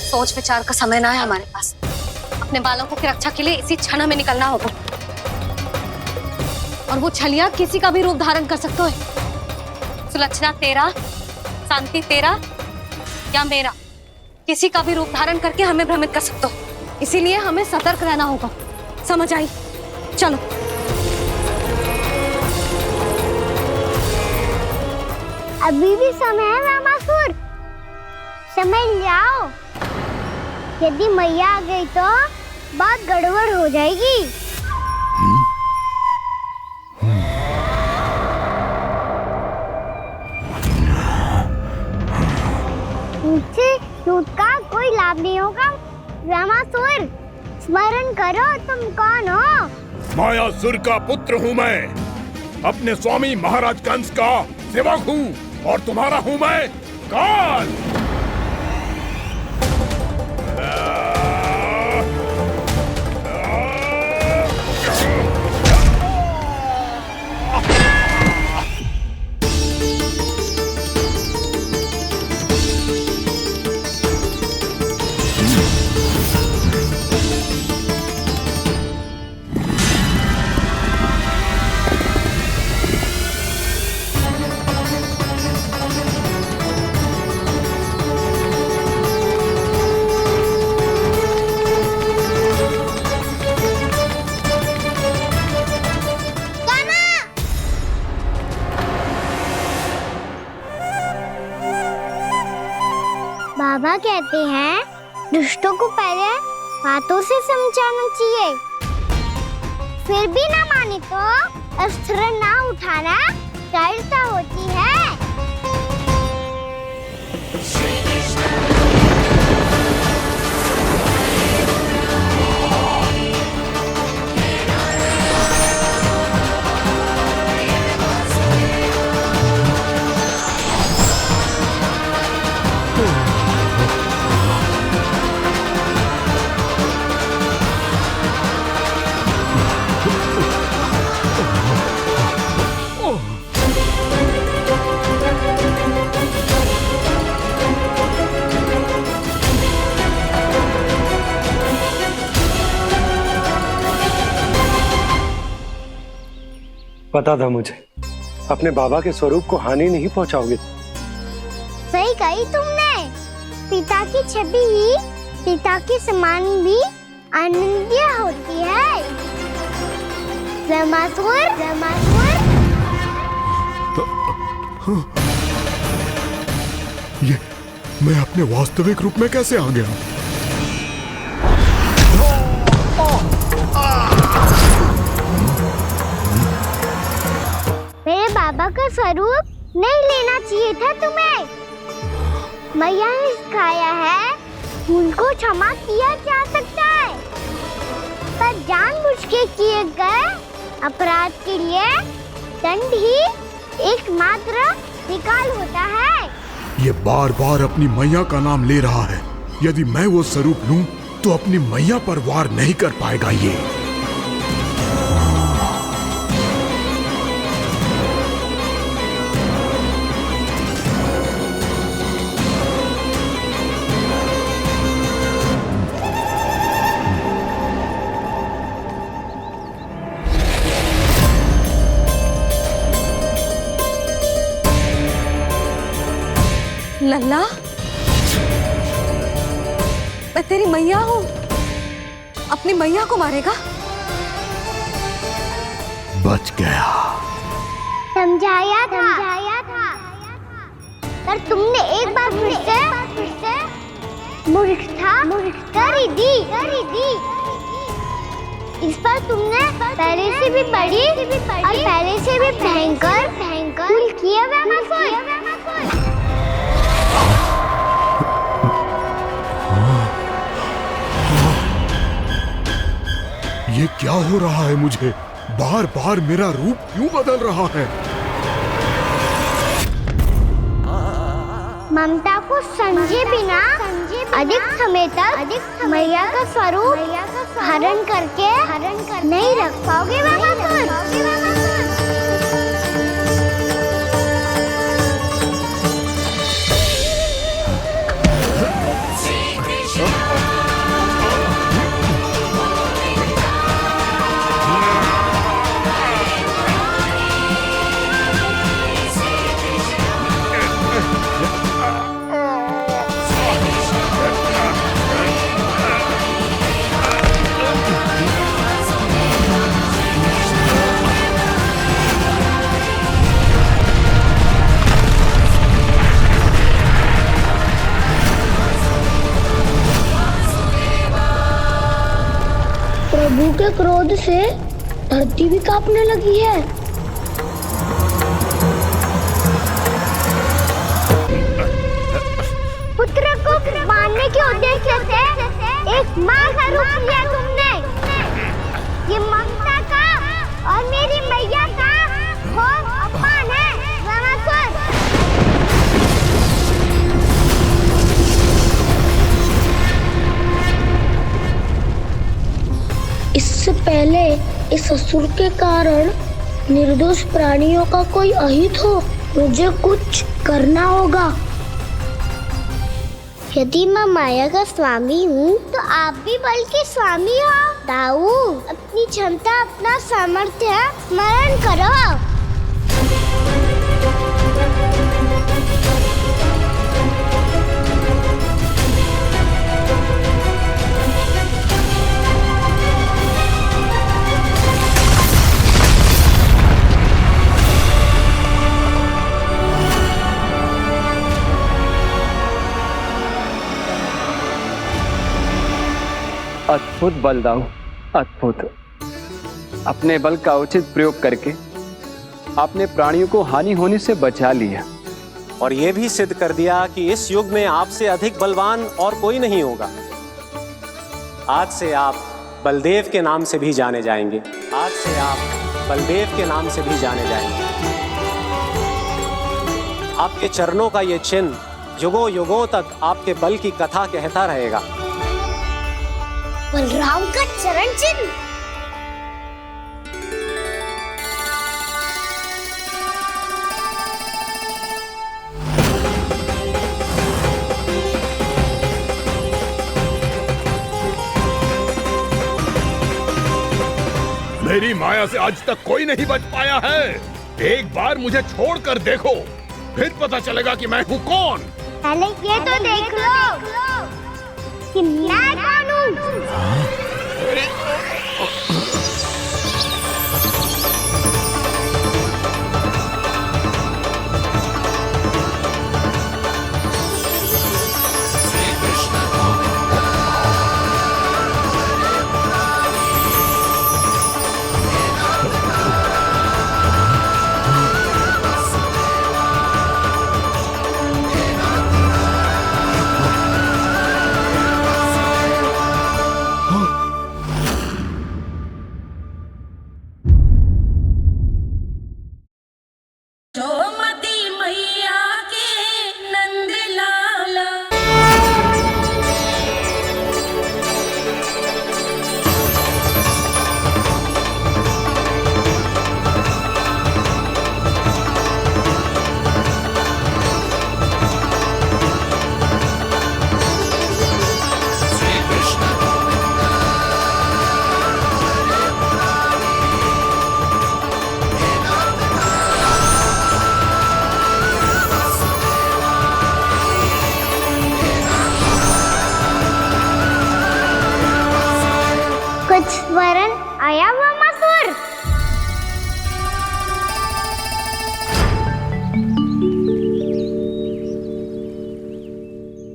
सोच विचार का समय ना है हमारे पास। अपने बालकों की रक्षा के लिए इसी क्षण हमें निकलना होगा। और वो छलिया किसी का भी रूप धारण कर सकते है। सुलक्षणा तेरा, शांति तेरा या मेरा, किसी का भी रूप धारण करके हमें भ्रमित कर सकते हो। इसीलिए हमें सतर्क रहना होगा। समझ आई? चलो। अभी भी समय है ब्रह्मासुर, समझ जाओ। यदि मैया आ गई तो बात गड़बड़ हो जाएगी। मुझसे झूठ का कोई लाभ नहीं होगा। ब्रह्मासुर, स्मरण करो तुम कौन हो। मायासुर का पुत्र हूँ मैं, अपने स्वामी महाराज कंस का सेवक हूँ, और तुम्हारा हूँ मैं काल। बाबा कहते हैं दुष्टों को पहले बातों से समझाना चाहिए, फिर भी ना माने तो अस्त्र ना उठाना दृढ़ता होती है। पता था मुझे अपने बाबा के स्वरूप को हानि नहीं पहुंचाओगे। सही कही तुमने। पिता की छवि ही पिता के समान भी आनंदीय होती है। ब्रह्मासुर, ब्रह्मासुर। ये मैं अपने वास्तविक रूप में कैसे आ गया? मेरे बाबा का स्वरूप नहीं लेना चाहिए था तुम्हें। मैया ने सिखाया है उनको क्षमा किया जा सकता है, पर जानबूझ के किए गए अपराध के लिए दंड ही एकमात्र निकाल होता है। ये बार बार अपनी मैया का नाम ले रहा है। यदि मैं वो स्वरूप लूं तो अपनी मैया पर वार नहीं कर पाएगा ये। लल्ला, मैं तेरी मैया हूँ, अपनी मैया को मारेगा? बच गया। समझाया था, पर तुमने एक बार फिर से मूर्खता कर ही दी। इस पर तुमने पहले से भी बड़ी और पहले से भी भयंकर भूल किया ब्रह्मासुर। ये क्या हो रहा है मुझे? बार बार मेरा रूप क्यों बदल रहा है? ममता को समझे बिना अधिक समय तक मैया का स्वरूप हरण करके नहीं रख पाओगे ब्रह्मासुर। प्रभु के क्रोध से धरती भी कांपने लगी है। पुत्र को मारने के उद्देश्य से एक मां का रूप लिया तुमने। ये ममता का और मेरी मैया का घोर अपमान है ब्रह्मासुर। इससे पहले इस असुर के कारण निर्दोष प्राणियों का कोई अहित हो, मुझे कुछ करना होगा। यदि मैं माया का स्वामी हूँ तो आप भी बल के स्वामी हो। दाऊ, अपनी क्षमता, अपना सामर्थ्य स्मरण करो। अद्भुत बलदाऊ, अद्भुत। अपने बल का उचित प्रयोग करके आपने प्राणियों को हानि होने से बचा लिया और ये भी सिद्ध कर दिया कि इस युग में आपसे अधिक बलवान और कोई नहीं होगा। आज से आप बलदेव के नाम से भी जाने जाएंगे। आज से आप बलदेव के नाम से भी जाने जाएंगे। आपके चरणों का ये चिन्ह युगों युगों तक आपके बल की कथा कहता रहेगा। बलराम का चरण चिन्ह। मेरी माया से आज तक कोई नहीं बच पाया है। एक बार मुझे छोड़कर देखो, फिर पता चलेगा कि मैं हूँ कौन। पहले ये तो देख लो कि मैं कौन हूँ। वरन आया हुआ मसूर।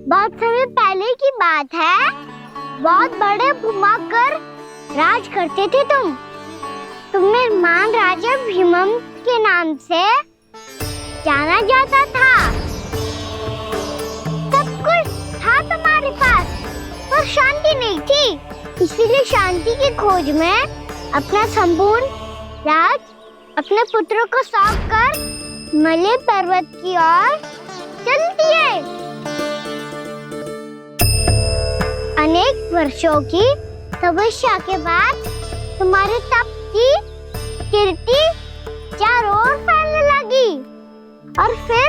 बहुत समय पहले की बात है। बहुत बड़े भूमाकर राज करते थे तुम्हें महान राजा भीमम के नाम से जाना जाता था। सब कुछ था तुम्हारे पास, पर शांति नहीं थी। इसीलिए शांति की खोज में अपना संपूर्ण राज अपने पुत्रों को सौंप कर मलय पर्वत की ओर चल दिए। अनेक वर्षों की तपस्या के बाद तुम्हारे तप की कीर्ति चारों ओर फैलने लगी और फिर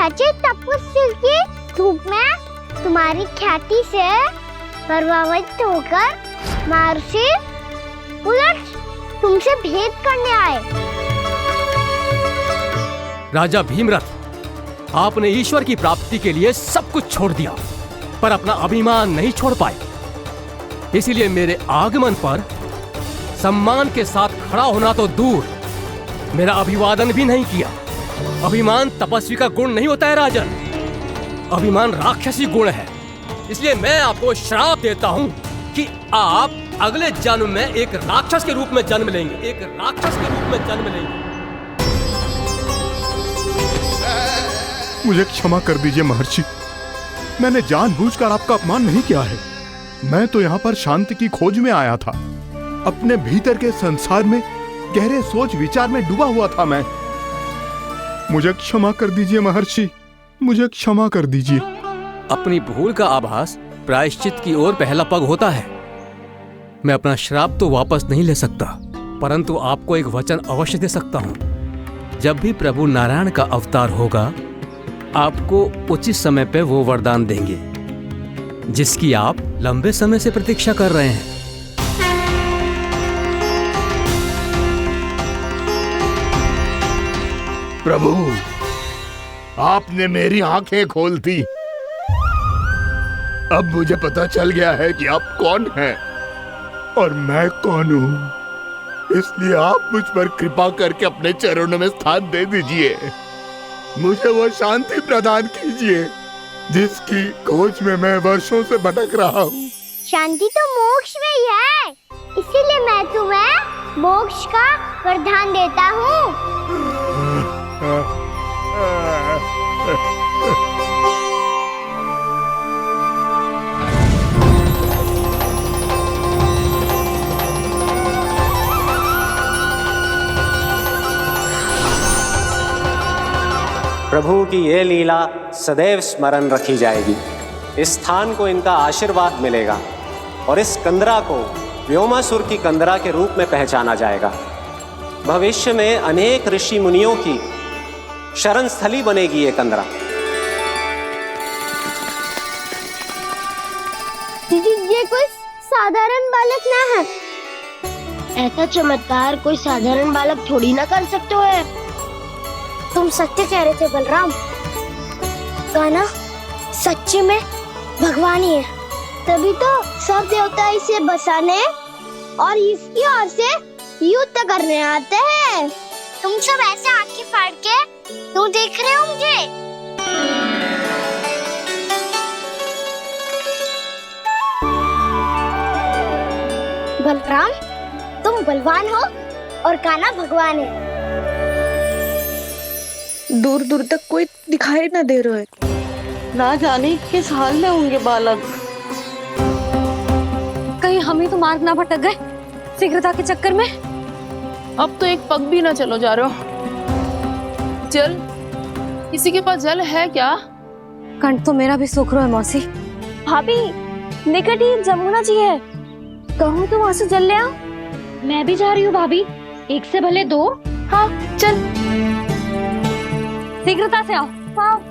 सच्चे तपस्वी के रूप में तुम्हारी ख्याति से प्रभावित होकर महर्षि उलट तुमसे भेंट करने आए। राजा भीमरथ, आपने ईश्वर की प्राप्ति के लिए सब कुछ छोड़ दिया, पर अपना अभिमान नहीं छोड़ पाए। इसीलिए मेरे आगमन पर सम्मान के साथ खड़ा होना तो दूर, मेरा अभिवादन भी नहीं किया। अभिमान तपस्वी का गुण नहीं होता है राजन, अभिमान राक्षसी गुण है। इसलिए मैं आपको श्राप देता हूँ कि आप अगले जन्म में एक राक्षस के रूप में जन्म लेंगे, एक राक्षस के रूप में जन्म लेंगे। मुझे क्षमा कर दीजिए महर्षि, मैंने जानबूझकर आपका अपमान नहीं किया है। मैं तो यहाँ पर शांति की खोज में आया था। अपने भीतर के संसार में गहरे सोच विचार में डूबा हुआ था मैं। मुझे क्षमा कर दीजिए महर्षि, मुझे क्षमा कर दीजिए। अपनी भूल का आभास प्रायश्चित की ओर पहला पग होता है। मैं अपना श्राप तो वापस नहीं ले सकता, परंतु आपको एक वचन अवश्य दे सकता हूँ। जब भी प्रभु नारायण का अवतार होगा, आपको उचित समय पे वो वरदान देंगे जिसकी आप लंबे समय से प्रतीक्षा कर रहे हैं। प्रभु, आपने मेरी आंखें खोल दी। अब मुझे पता चल गया है कि आप कौन हैं और मैं कौन हूँ। इसलिए आप मुझ पर कृपा करके अपने चरणों में स्थान दे दीजिए। मुझे वो शांति प्रदान कीजिए जिसकी खोज में मैं वर्षों से भटक रहा हूँ। शांति तो मोक्ष में ही है, इसीलिए मैं तुम्हें मोक्ष का वरदान देता हूँ। प्रभु की ये लीला सदैव स्मरण रखी जाएगी। इस स्थान को इनका आशीर्वाद मिलेगा और इस कंदरा को व्योमासुर की कंदरा के रूप में पहचाना जाएगा। भविष्य में अनेक ऋषि मुनियों की शरण स्थली बनेगी ये कंदरा। दीदी, ये कोई साधारण बालक ना है। ऐसा चमत्कार कोई साधारण बालक थोड़ी ना कर सकते है। तुम सत्य कह रहे थे बलराम, गाना सच्ची में भगवान ही है, तभी तो सब देवता इसे बसाने और इसकी ओर से युद्ध करने आते हैं। तुम सब ऐसे आंखें फाड़ के क्यों देख रहे हो मुझे? बलराम, तुम बलवान हो और कान्हा भगवान है। दूर दूर तक कोई दिखाई ना दे रहा है। ना जाने किस हाल में होंगे बालक। कहीं हम ही तो मार्ग ना भटक गए शीघ्रता के चक्कर में। अब तो एक पग भी ना चलो जा रहे हो। जल, किसी के पास जल है क्या? कंठ तो मेरा भी सूख रहा है मौसी। भाभी, निकट ही जमुना जी है, कहूँ तो वहाँ से जल ले आओ। मैं भी जा रही हूँ भाभी, एक से भले दो। हाँ चल, शीघ्रता से आओ। हाँ।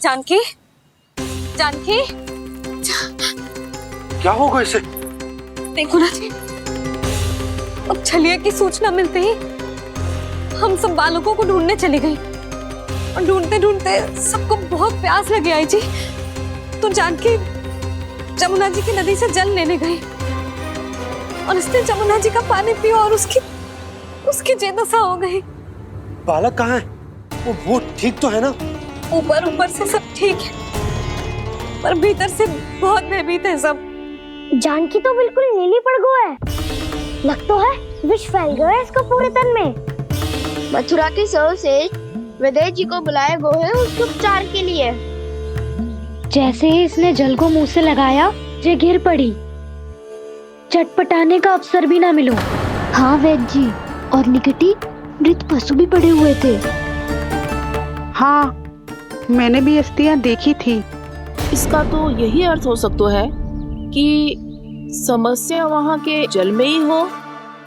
जानकी, जानकी, क्या होगा इसे? देखो ना जी, अब छलिया की सूचना मिलते ही हम सब बालकों को ढूंढने चली गई और ढूंढते ढूंढते सबको बहुत प्यास लगी आई जी। तो जानकी जमुना जी की नदी से जल लेने गई और उसने जमुना जी का पानी पिया और उसकी जेदशा हो गई। बालक कहाँ है? वो ठीक तो है ना? ऊपर से सब ठीक है, पर भीतर से बहुत भयभीत है सब। जानकी तो बिल्कुल नीली पड़ गई है, लग तो है विष फैल गया है इसको पूरे तन में। मथुरा के सर्वश्रेष्ठ विदेह जी को बुलाए गए हैं उसके उपचार के लिए। जैसे ही इसने जल को मुंह से लगाया, ये गिर पड़ी। चटपटाने का अवसर भी ना मिलो। हाँ वैद्य जी, और निकटी मृत पशु भी पड़े हुए थे। हाँ, मैंने भी अस्थियां देखी थी। इसका तो यही अर्थ हो सकता है कि समस्या वहाँ के जल में ही हो।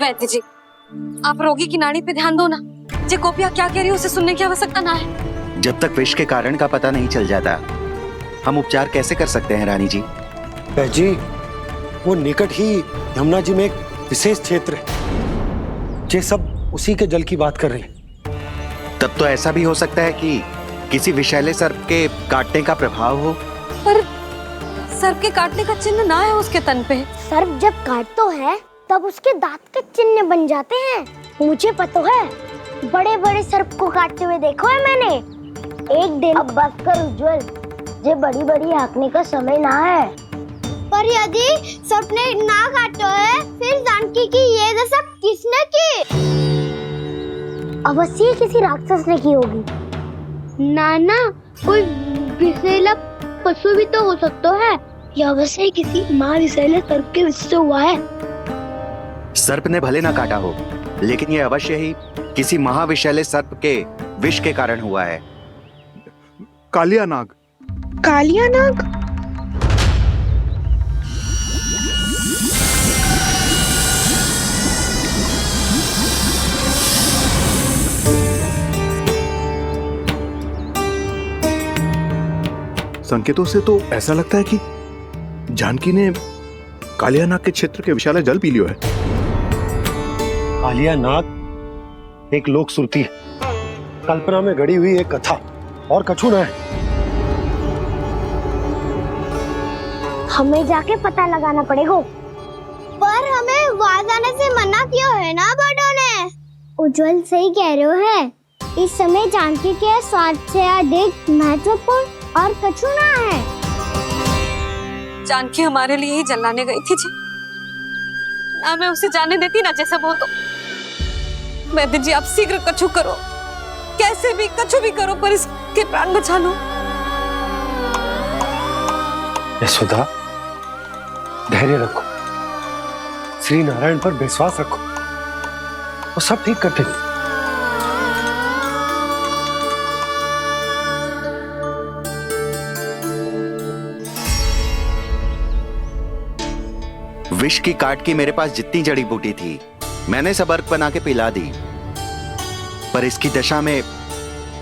वैद्य जी, आप रोगी की नाड़ी पे ध्यान दो ना। जे गोपिया क्या कह रही है उसे सुनने की आवश्यकता ना है। जब तक विष के कारण का पता नहीं चल जाता, हम उपचार कैसे कर सकते हैं रानी जी? जी, वो निकट ही यमुना जी में एक विशेष क्षेत्र है, जे सब उसी के जल की बात कर रहे हैं। तब तो ऐसा भी हो सकता है कि किसी विषैले सर्प के काटने का प्रभाव हो। पर सर्प के काटने का चिन्ह ना है उसके तन पे। सर्प जब काटता है तब उसके दांत के चिन्ह बन जाते हैं। मुझे पता है, बड़े बड़े सर्प को काटते हुए देखो है मैंने। एक दिन अब बस कर उज्जवल, ये बड़ी बड़ी हाँकने का समय ना है। पर यदि सर्प ने ना काटा है, फिर जानकी की ये दशा किसने की? अवश्य किसी राक्षस ने की होगी। नाना, कोई विषैला पशु भी तो हो सकता है। यह अवश्य किसी महाविषैले सर्प के विष से हुआ है। सर्प ने भले ना काटा हो, लेकिन यह अवश्य ही किसी महाविषैले सर्प के विष के कारण हुआ है। कालिया नाग। कालिया नाग? संकेतों से तो ऐसा लगता है कि जानकी ने कालिया नाग के क्षेत्र के विशाल जल पी लियो है। कालिया नाग एक लोक श्रुति है, कल्पना में गढ़ी हुई एक कथा, और कछु न है। हमें जाके पता लगाना पड़ेगा। पर हमें वहां जाने से मना क्यों है ना बड़ों ने? उज्जवल सही कह रहे हो है। इस समय जानकी के स्वार्थ से अधिक महत्वपूर्ण और कछु ना है। जानकी हमारे लिए ही जलाने गई थी जी। ना मैं उसे जाने देती ना जैसा वो तो। वैद्य जी, आप शीघ्र कछु करो, कैसे भी कछु भी करो, पर इसके प्राण बचा लो। यशोदा, धैर्य रखो, श्री नारायण पर विश्वास रखो, वो सब ठीक कर देंगे। विष की काट की मेरे पास जितनी जड़ी बूटी थी, मैंने सब अर्क बना के पिला दी, पर इसकी दशा में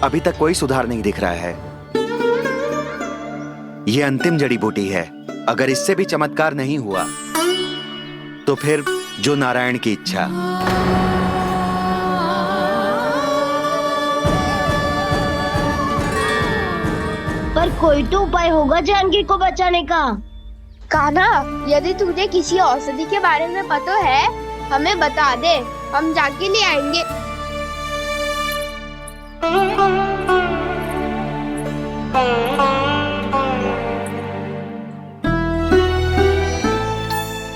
अभी तक कोई सुधार नहीं दिख रहा है। यह अंतिम जड़ी बूटी है। अगर इससे भी चमत्कार नहीं हुआ तो फिर जो नारायण की इच्छा। पर कोई तो उपाय होगा जानकी को बचाने का। कान्हा, यदि तुझे किसी औषधि के बारे में पता है, हमें बता दे, हम जाके ले आएंगे।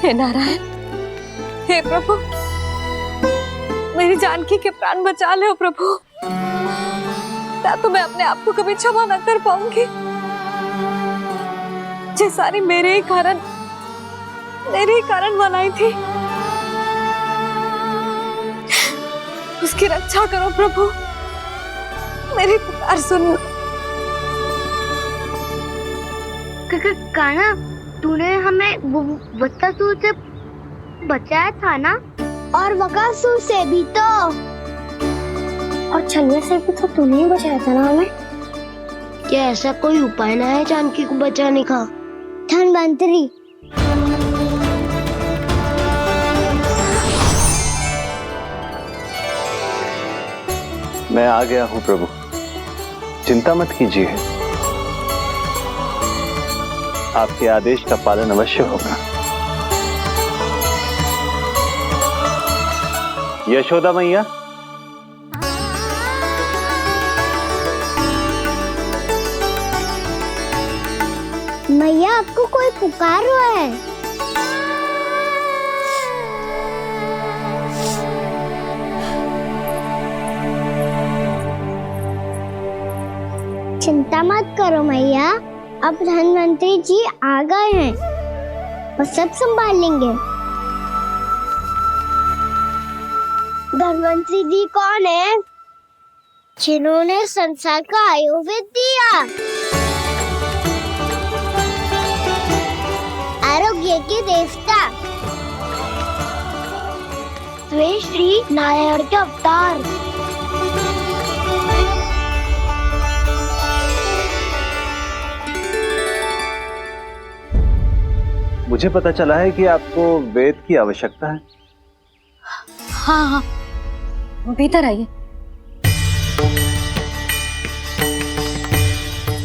हे नारायण, हे प्रभु, मेरी जानकी के प्राण बचा ले प्रभु। या तो मैं अपने आप को कभी क्षमा न कर पाऊंगी। ये सारी मेरे ही कारण बनाई थी। उसकी रक्षा करो प्रभु, मेरी पुकार सुनो। कान्हा, तूने हमें वत्सासुर से बचाया था ना? और बकासुर से भी तो। और छलिया से भी तो तूने ही बचाया था ना हमें? क्या ऐसा कोई उपाय ना है जानकी को बचाने का? धन्वंतरी, मैं आ गया हूं प्रभु, चिंता मत कीजिए, आपके आदेश का पालन अवश्य होगा। यशोदा मैया, मैया, आपको कोई पुकार रहा है। चिंता मत करो मैया, अब धन्वंतरी जी आ गए हैं, वो सब संभाल लेंगे। धन्वंतरी जी कौन है? जिन्होंने संसार का आयुर्वेद दिया, आरोग्य के देवता, वे श्री नारायण के अवतार। मुझे पता चला है कि आपको वेद की आवश्यकता है। हाँ हाँ, भीतर आइए।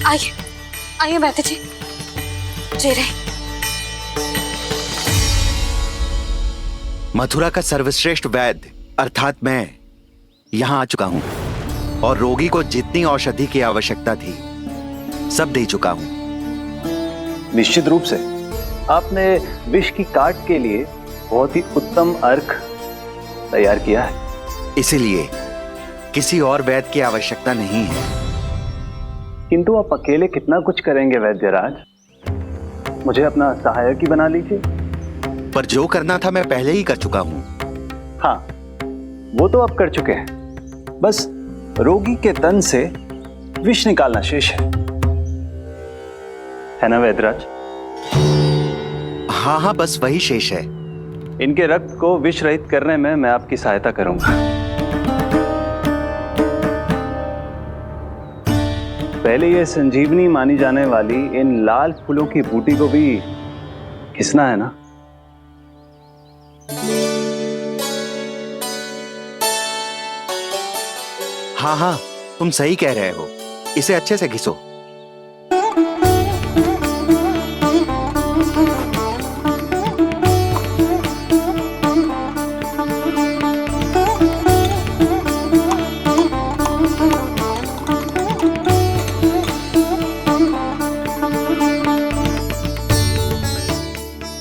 आइए आइए वैद्य जी, जी रहे। मथुरा का सर्वश्रेष्ठ वैद्य अर्थात मैं यहाँ आ चुका हूँ और रोगी को जितनी औषधि की आवश्यकता थी सब दे चुका हूँ। निश्चित रूप से आपने विष की काट के लिए बहुत ही उत्तम अर्क तैयार किया है। इसीलिए किसी और वैद्य की आवश्यकता नहीं है। किंतु आप अकेले कितना कुछ करेंगे वैद्यराज? मुझे अपना सहायक ही बना लीजिए। पर जो करना था मैं पहले ही कर चुका हूं। हाँ, वो तो आप कर चुके हैं। बस रोगी के तन से विष निकालना शेष है ना वैद्यराज? हाँ हाँ, बस वही शेष है। इनके रक्त को विष रहित करने में मैं आपकी सहायता करूंगा। पहले ये संजीवनी मानी जाने वाली इन लाल फूलों की बूटी को भी घिसना है ना? हाँ हाँ, तुम सही कह रहे हो। इसे अच्छे से घिसो।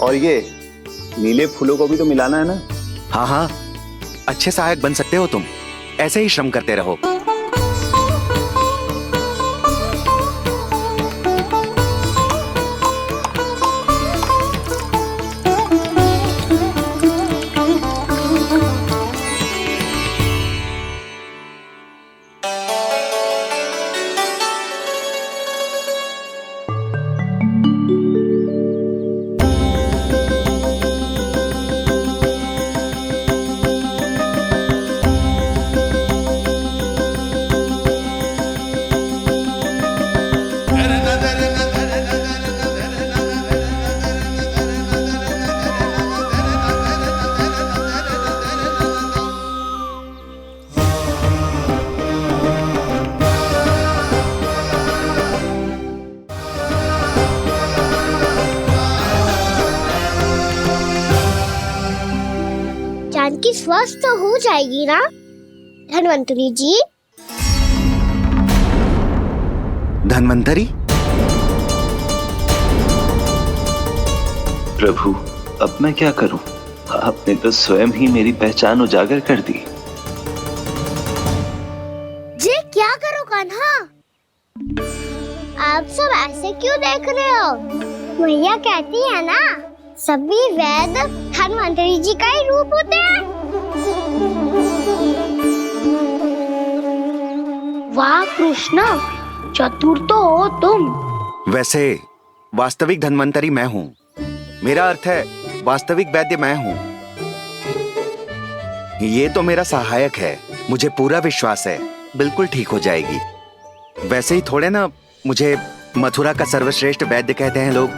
और ये नीले फूलों को भी तो मिलाना है ना? हाँ हाँ, अच्छे सहायक बन सकते हो तुम। ऐसे ही श्रम करते रहो। जानकी स्वस्थ तो हो जाएगी ना धन्वंतरी जी? धन्वंतरी? प्रभु, अब मैं क्या करूं? आपने तो स्वयं ही मेरी पहचान उजागर कर दी। जी क्या करो कान्हा? आप सब ऐसे क्यों देख रहे हो? मैया कहती है ना, सभी वैद्य धन्वंतरी जी का ही रूप होते हैं। वाह कृष्णा, चतुर तो हो तुम। वैसे वास्तविक धन्वंतरी मैं हूँ। मेरा अर्थ है वास्तविक वैद्य मैं हूँ। ये तो मेरा सहायक है। मुझे पूरा विश्वास है बिल्कुल ठीक हो जाएगी। वैसे ही थोड़े ना मुझे मथुरा का सर्वश्रेष्ठ वैद्य कहते हैं लोग।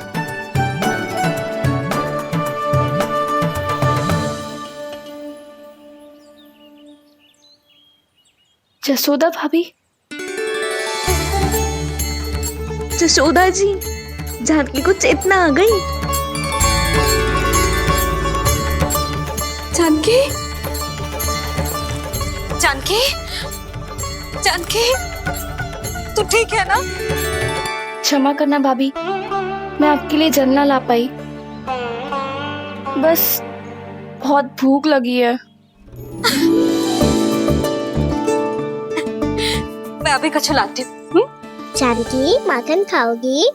जसोदा भाभी, जसोदा जी, जानकी को चेतना आ गई। जानकी, जानकी, जानकी, तू ठीक है ना? क्षमा करना भाभी, मैं आपके लिए जल ना ला पाई। बस बहुत भूख लगी है। मैं अभी कछु लाती हूँ। जानकी माखन खाओगी?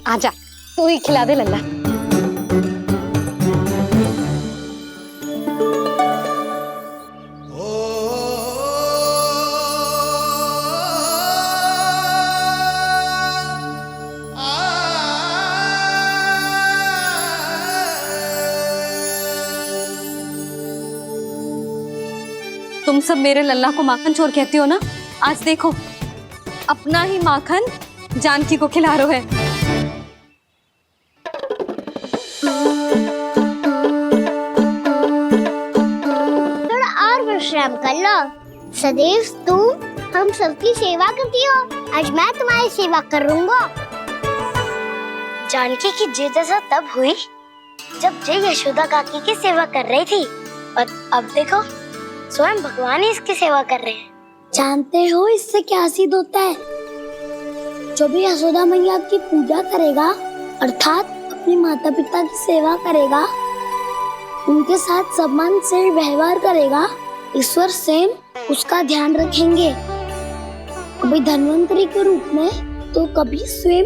आजा, तू ही खिला दे लल्ला। तुम सब मेरे लल्ला को माखन चोर कहती हो ना? आज देखो, अपना ही माखन जानकी को खिला रहे है। थोड़ा और विश्राम कर लो। सदैव तुम हम सबकी सेवा करती हो, आज मैं तुम्हारी सेवा करूंगा। जानकी की जिज्ञासा तब हुई जब जय यशोदा काकी की सेवा कर रही थी, और अब देखो स्वयं भगवान ही इसकी सेवा कर रहे हैं। जानते हो इससे क्या सिद्ध होता है? जो भी यशोदा मैया की पूजा करेगा अर्थात अपने माता पिता की सेवा करेगा, उनके साथ सम्मान से व्यवहार करेगा, ईश्वर स्वयं उसका ध्यान रखेंगे, कभी धन्वंतरी के रूप में तो कभी स्वयं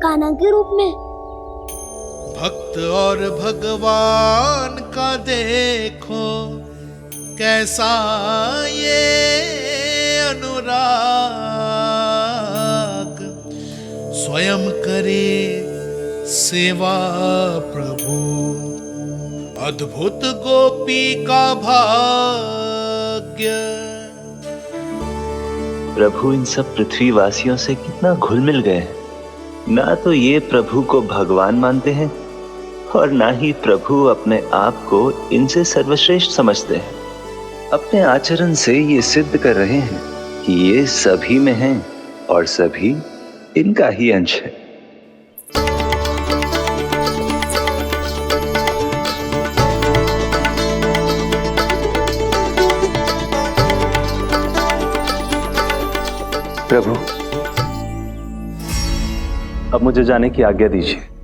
कान्हा के रूप में। भक्त और भगवान का देखो कैसा ये अनुराग, स्वयं करे सेवा प्रभु, अद्भुत गोपी का भाग्य। प्रभु इन सब पृथ्वीवासियों से कितना घुल मिल गए। ना तो ये प्रभु को भगवान मानते हैं और ना ही प्रभु अपने आप को इनसे सर्वश्रेष्ठ समझते हैं। अपने आचरण से ये सिद्ध कर रहे हैं कि ये सभी में हैं और सभी इनका ही अंश है। प्रभु, अब मुझे जाने की आज्ञा दीजिए।